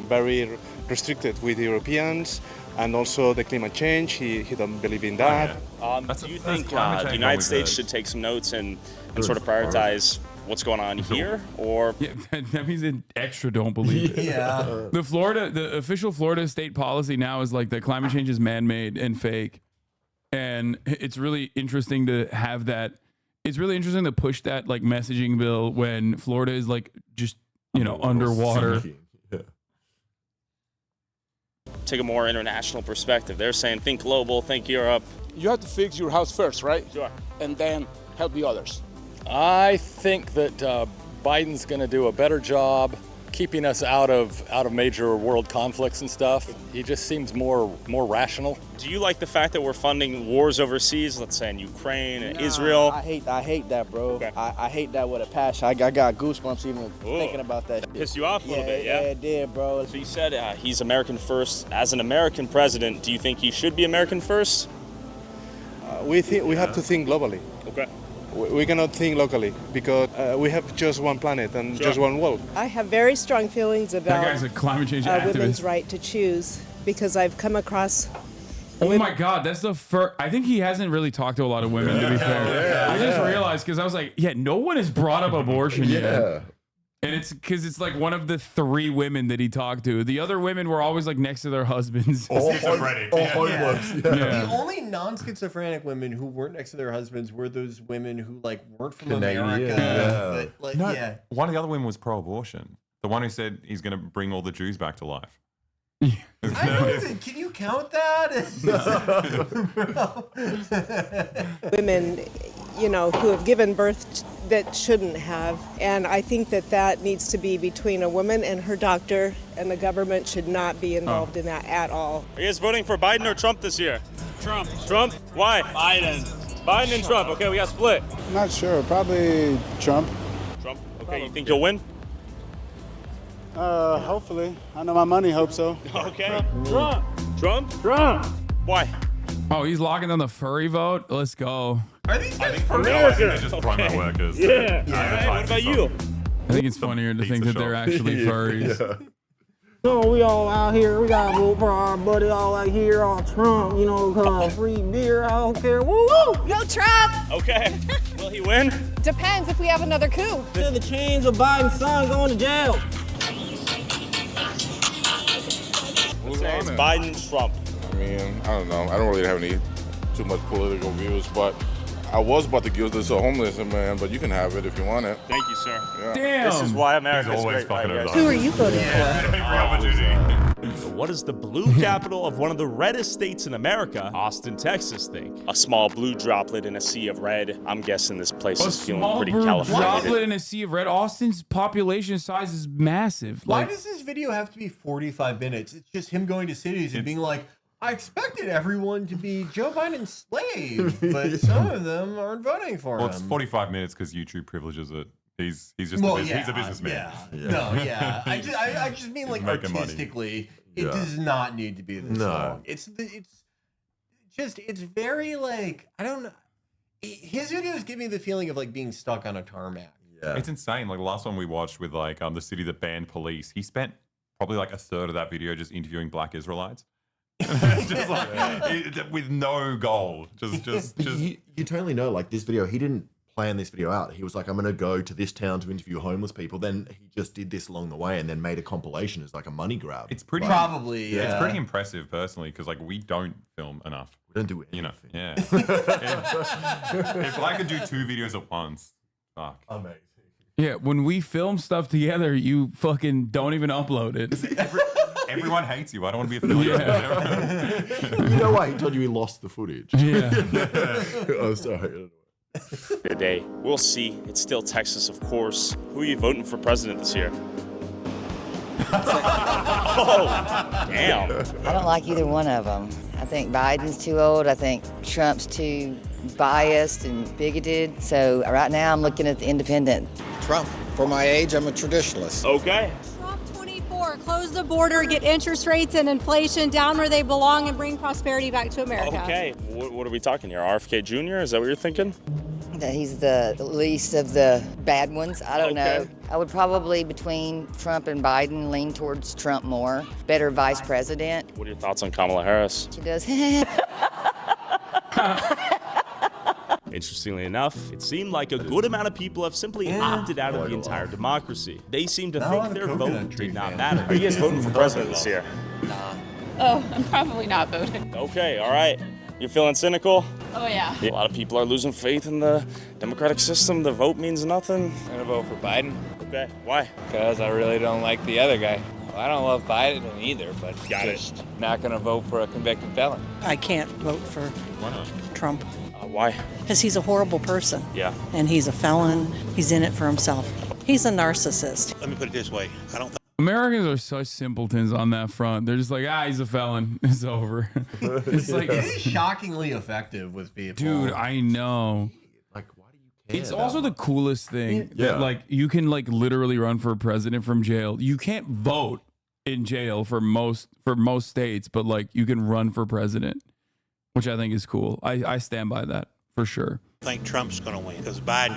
Very restricted with Europeans and also the climate change. He don't believe in that. Do you think the United States should take some notes and sort of prioritize what's going on here? Or yeah, that means an extra don't believe it. Yeah. The official Florida state policy now is like that climate change is man-made and fake. And it's really interesting to have that. It's really interesting to push that like messaging bill when Florida is like just, you know, underwater. take a more international perspective? They're saying think global, think Europe. You have to fix your house first, right? Sure. And then help the others. I think that Biden's going to do a better job keeping us out of major world conflicts and stuff. He just seems more rational. Do you like the fact that we're funding wars overseas, let's say in Ukraine and Israel? I hate that, bro. Okay. I hate that with a passion. I got goosebumps even thinking about that. Pissed you off a little bit, yeah? Yeah, it did, bro. So you said he's American first. As an American president, do you think he should be American first? We have to think globally. Okay. We cannot think locally because we have just one planet and just one world. I have very strong feelings about that guy's a climate change activist. Women's right to choose because I've come across. Oh my God, that's the first. I think he hasn't really talked to a lot of women, to be fair. I just realized because I was like, yeah, no one has brought up abortion yet. And it's because it's like one of the 3 women that he talked to. The other women were always like next to their husbands. Schizophrenic. The only non-schizophrenic women who weren't next to their husbands were those women who like weren't from America. But, like, one of the other women was pro-abortion. The one who said he's going to bring all the Jews back to life. Can you count that? Women, you know, who have given birth that shouldn't have. And I think that needs to be between a woman and her doctor, and the government should not be involved in that at all. Are you guys voting for Biden or Trump this year? Trump. Trump? Why? Biden. Biden and Trump. Okay, we got split. Not sure. Probably Trump. Trump? Okay, you think you'll win? Hopefully. I know my money hopes so. Okay. Trump. Trump? Trump. Why? Oh, he's locking down the furry vote. Let's go. Are these guys No, I think they're just promo workers. Yeah. All right, what about you? I think it's funnier to think that they're actually furries. So we all out here, we gotta vote for our buddy all out here on Trump, you know, cause free beer, I don't care. Woo woo! Go Trump! Okay. Will he win? Depends if we have another coup. The chains of Biden's son going to jail. Say it's Biden, Trump. I mean, I don't know. I don't really have any too much political views, but I was about to give this a homeless man, but you can have it if you want it. Thank you, sir. Yeah. Damn. This is why America's always great. fucking Right, us guys? Who are you voting for? Every opportunity. What does the blue capital of one of the reddest states in America, Austin, Texas, think? A small blue droplet in a sea of red. I'm guessing this place A is feeling small pretty blue California. droplet in a sea of red. Austin's population size is massive. Why Like, does this video have to be 45 minutes? It's just him going to cities and being like, I expected everyone to be Joe Biden's slave, but some of them aren't voting for Well, him. it's 45 minutes because YouTube privileges it. He's just he's a businessman. Yeah. I just mean like making money. artistically, it does not need to be this long. It's very like, I don't know. His videos give me the feeling of like being stuck on a tarmac. Yeah. It's insane. Like the last one we watched with like the city that banned police, he spent probably like a third of that video just interviewing black Israelites. Just like with no goal. Just you totally know, like this video, he didn't plan this video out. He was like, I'm going to go to this town to interview homeless people. Then he just did this along the way and then made a compilation as like a money grab. It's pretty It's pretty impressive personally because like we don't film enough. We don't do anything. You know, yeah. if I could do 2 videos at once, fuck. Amazing. yeah, when we film stuff together, you fucking don't even upload it. Everyone hates you. I don't want to be affiliated. You know why he told you he lost the footage? Yeah. Oh, sorry. Good day. We'll see. It's still Texas, of course. Who are you voting for president this year? Oh, damn. I don't like either one of them. I think Biden's too old. I think Trump's too biased and bigoted. So right now I'm looking at the independent. Trump. For my age, I'm a traditionalist. Okay. Trump 24, close the border, get interest rates and inflation down where they belong, and bring prosperity back to America. Okay. What are we talking here? RFK Jr.? Is that what you're thinking? That he's the least of the bad ones. I don't know. I would probably, between Trump and Biden, lean towards Trump more. Better vice president. What are your thoughts on Kamala Harris? She does. Interestingly enough, it seemed like a good amount of people have simply opted out of the entire democracy. They seem to think their vote did not matter. Are you guys voting for president this year? Oh, I'm probably not voting. Okay, all right. You're feeling cynical? Oh, yeah. A lot of people are losing faith in the democratic system. The vote means nothing. I'm gonna vote for Biden. Okay, why? Because I really don't like the other guy. Well, I don't love Biden either, but Got not gonna vote for a convicted felon. I can't vote for Trump. Why? Because he's a horrible person. Yeah. And he's a felon. He's in it for himself. He's a narcissist. Let me put it this way. I don't. Americans are such simpletons on that front. They're just like, he's a felon. It's over. It's like it is shockingly effective with people. Dude, I know. Like, why do you care? It's also the coolest thing that like you can like literally run for president from jail. You can't vote in jail for most states, but like you can run for president, which I think is cool. I stand by that for sure. I think Trump's going to win because Biden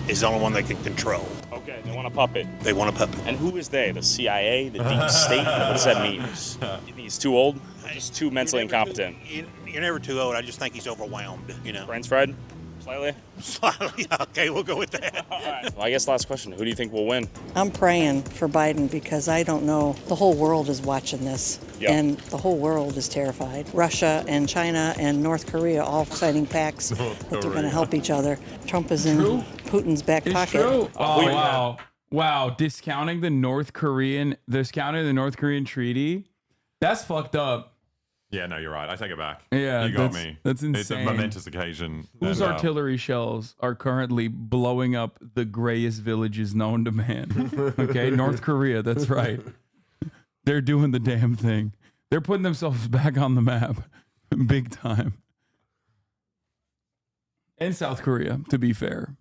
is the only one they can control. Okay, they want a puppet. They want a puppet. And who is they? The CIA? The deep state? What does that mean? You think he's too old? Just too mentally incompetent? You're never too old. I just think he's overwhelmed, you know. French fried? Slightly? Slightly? Okay, we'll go with that. All right. Well, I guess last question. Who do you think will win? I'm praying for Biden because I don't know. The whole world is watching this. Yeah. And the whole world is terrified. Russia and China and North Korea all signing pacts that they're going to help each other. Trump is in Putin's back It's pocket. true. Oh, wow. Wow. Discounting the North Korean treaty. That's fucked up. Yeah, no, you're right. I take it back. Yeah, you got that's- me. that's It's a insane. momentous occasion. Whose and, artillery shells are currently blowing up the grayest villages known to man? Okay, North Korea, that's right. They're doing the damn thing. They're putting themselves back on the map big time. And South Korea, to be fair.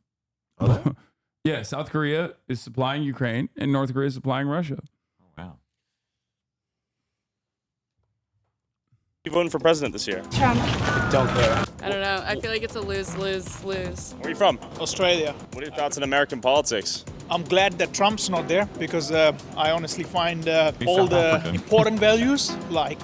Yeah, South Korea is supplying Ukraine and North Korea is supplying Russia. Wow. You voting for president this year? Trump. Don't care. I don't know. I feel like it's a lose. Where are you from? Australia. What are your thoughts on American politics? I'm glad that Trump's not there because I honestly find all South the African. important values like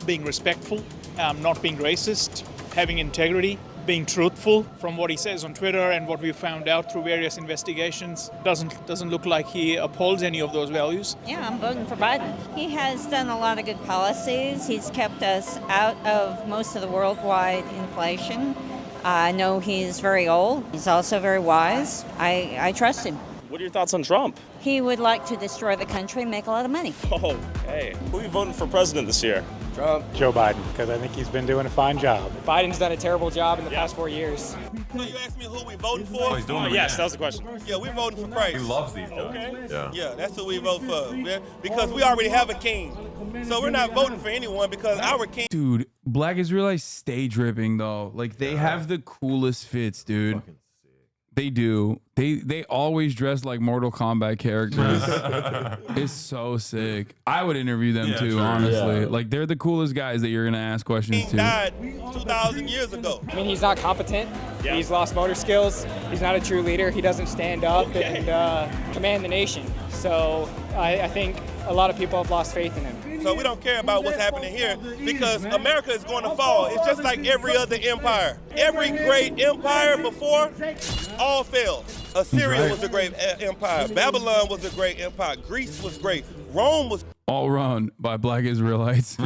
being respectful, not being racist, having integrity, being truthful. From what he says on Twitter and what we found out through various investigations, doesn't look like he upholds any of those values. Yeah, I'm voting for Biden. He has done a lot of good policies. He's kept us out of most of the worldwide inflation. I know he's very old. He's also very wise. I trust him. What are your thoughts on Trump? He would like to destroy the country and make a lot of money. Okay. Who are you voting for president this year? Trump. Joe Biden, because I think he's been doing a fine job. Biden's done a terrible job in the past 4 years. So you asked me who we voting for? Oh, he's doing it Yes, again. that was the question. Yeah, we're voting for Christ. He loves these guys. Okay. Yeah, that's who we vote for. Yeah, because we already have a king. So we're not voting for anyone because our king. Dude, Black Israelites stay dripping though. Like they have the coolest fits, dude. They do. They always dress like Mortal Kombat characters. It's so sick. I would interview them too, honestly. Yeah. Like they're the coolest guys that you're gonna ask questions to. Died 2,000 years ago. I mean, he's not competent. He's lost motor skills. He's not a true leader. He doesn't stand up and command the nation. So I think a lot of people have lost faith in him. So we don't care about what's happening here because America is going to fall. It's just like every other empire. Every great empire before all failed. Assyria was a great empire. Babylon was a great empire. Greece was great. Rome was. All run by Black Israelites.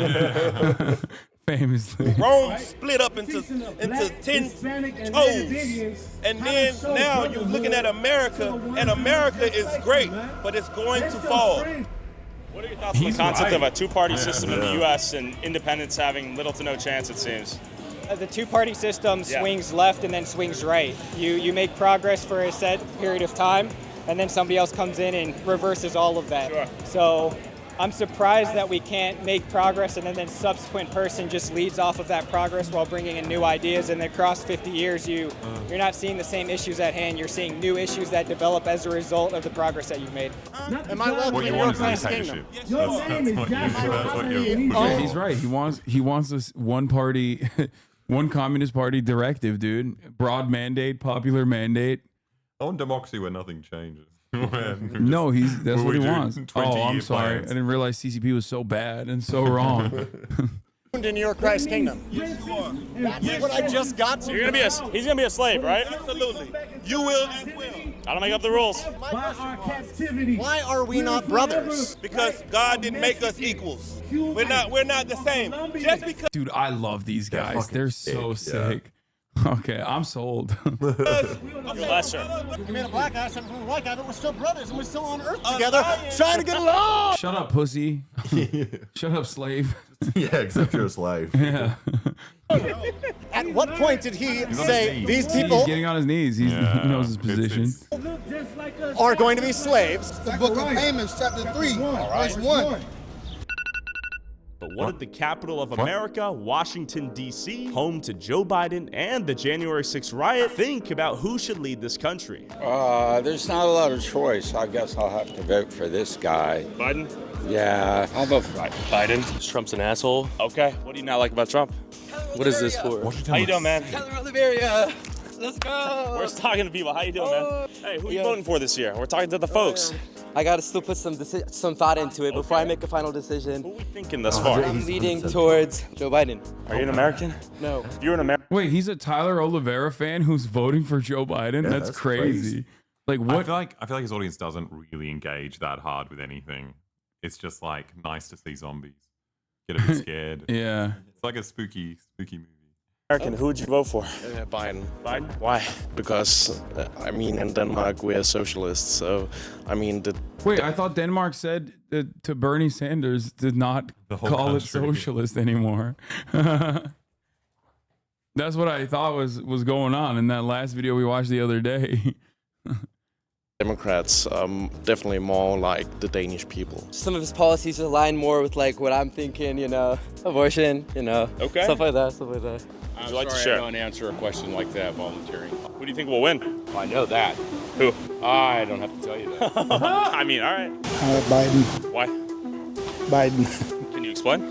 Famously. Rome split up into 10 toes. And then now you're looking at America, and America is great, but it's going to fall. What are your thoughts on the concept of a two-party system in the U.S. and independents having little to no chance, it seems? The two-party system swings left and then swings right. You make progress for a set period of time, and then somebody else comes in and reverses all of that. Sure. So I'm surprised that we can't make progress and then subsequent person just leads off of that progress while bringing in new ideas. And across 50 years, you're not seeing the same issues at hand. You're seeing new issues that develop as a result of the progress that you've made. Am I welcome in your dictatorship? Yeah, he's right. He wants this one party, one communist party directive, dude. Broad mandate, popular mandate. I want democracy where nothing changes. No, that's what he wants. Oh, I'm sorry. I didn't realize CCP was so bad and so wrong. In your Christ kingdom. That's what I just got to. He's gonna be a slave, right? Absolutely. You will as well. I don't make up the rules. Why are we not brothers? Because God didn't make us equals. We're not the same. Just because. Dude, I love these guys. They're so sick. Okay, I'm sold. Lesser. You made a black guy, something from a white guy, but we're still brothers and we're still on Earth together, trying to get along. Shut up, pussy. Shut up, slave. Yeah, except you're a slave. Yeah. At what point did he say these people He's getting on his knees. He knows his position. are going to be slaves? The book of Amos, chapter 3, verse 1. But what did the capital of America, Washington, D.C., home to Joe Biden and the January 6th riot, think about who should lead this country? There's not a lot of choice. I guess I'll have to vote for this guy. Biden? Yeah, I'll vote for Biden? Trump's an asshole. Okay. What do you not like about Trump? What is this for? How you doing, man? Oliveira. Let's go. We're just talking to people. How you doing, man? Hey, who are you voting for this year? We're talking to the folks. I gotta still put some thought into it before I make a final decision. Who are we thinking thus far? I'm leaning towards Joe Biden. Are you an American? No. You're an American. Wait, he's a Tyler Oliveira fan who's voting for Joe Biden? Yeah, that's crazy. Like what? I feel like his audience doesn't really engage that hard with anything. It's just like nice to see zombies. Get a bit scared. Yeah. It's like a spooky movie. American, who would you vote for? Biden. Biden? Why? Because, in Denmark, we're socialists, so, Wait, I thought Denmark said to Bernie Sanders did not call country. it socialist anymore. That's what I thought was going on in that last video we watched the other day. Democrats, definitely more like the Danish people. Some of his policies align more with, what I'm thinking, abortion, Okay. stuff like that. Would you like to share? I don't answer a question like that volunteering. Who do you think will win? I know that. Who? I don't have to tell you that. All right. Biden. Why? Biden. Can you explain?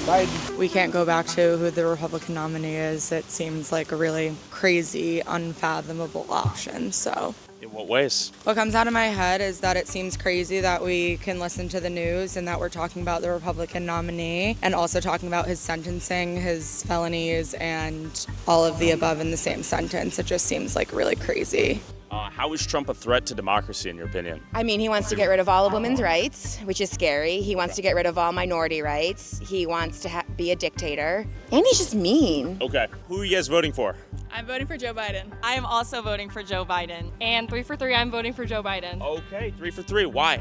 Biden. We can't go back to who the Republican nominee is. It seems like a really crazy, unfathomable option. So In what ways? what comes out of my head is that it seems crazy that we can listen to the news and that we're talking about the Republican nominee and also talking about his sentencing, his felonies, and all of the above in the same sentence. It just seems like really crazy. How is Trump a threat to democracy, in your opinion? He wants to get rid of all of women's rights, which is scary. He wants to get rid of all minority rights. He wants to be a dictator. And he's just mean. Okay. Who are you guys voting for? I'm voting for Joe Biden. I am also voting for Joe Biden. And 3 for 3, I'm voting for Joe Biden. Okay, 3 for 3. Why?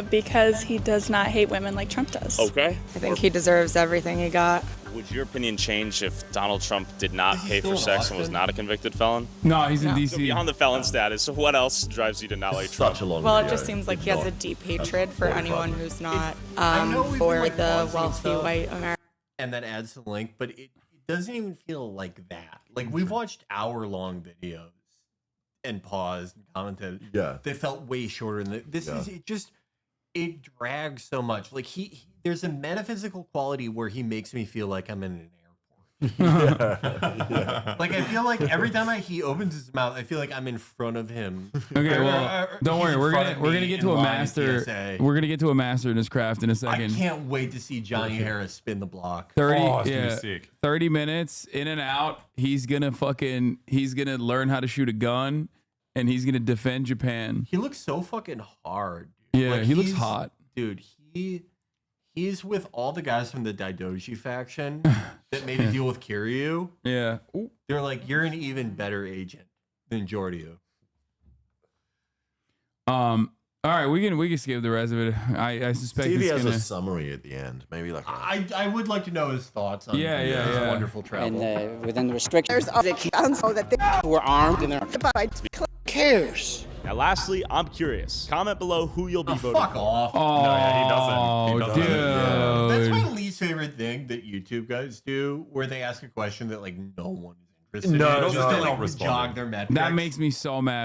Because he does not hate women like Trump does. Okay. I think he deserves everything he got. Would your opinion change if Donald Trump did not pay for sex and was not a convicted felon? No, he's in D.C. So beyond the felon status, so what else drives you to not like Trump? Well, it just seems like he has a deep hatred for anyone who's not for the wealthy white American. And that adds to the link, but it doesn't even feel like that. Like, we've watched hour-long videos and paused and commented. Yeah. They felt way shorter than this. It drags so much. Like, there's a metaphysical quality where he makes me feel like I'm in an airport. Like, I feel like every time he opens his mouth, I feel like I'm in front of him. Okay, well, don't worry. We're gonna get to a master. We're gonna get to a master in his craft in a second. I can't wait to see Johnny Harris spin the block. 30 minutes in and out. He's gonna learn how to shoot a gun, and he's gonna defend Japan. He looks so fucking hard. Yeah, like, he looks hot. Dude, he's with all the guys from the Daidoji faction that made a deal with Kiryu. Yeah. They're like, you're an even better agent than Jordio. All right, we can skip the rest of it. I suspect Stevie it's has a summary at the end. Maybe like I would like to know his thoughts on yeah. wonderful travel. And within the restrictions of the council that they were armed and they're cares. Now, lastly, I'm curious. Comment below who you'll be voting Fuck for. off. Oh, No, yeah, he doesn't. dude. That's my least favorite thing that YouTube guys do, where they ask a question that like no one is interested in. No, Just no, to no. like jog their metrics. That makes me so mad.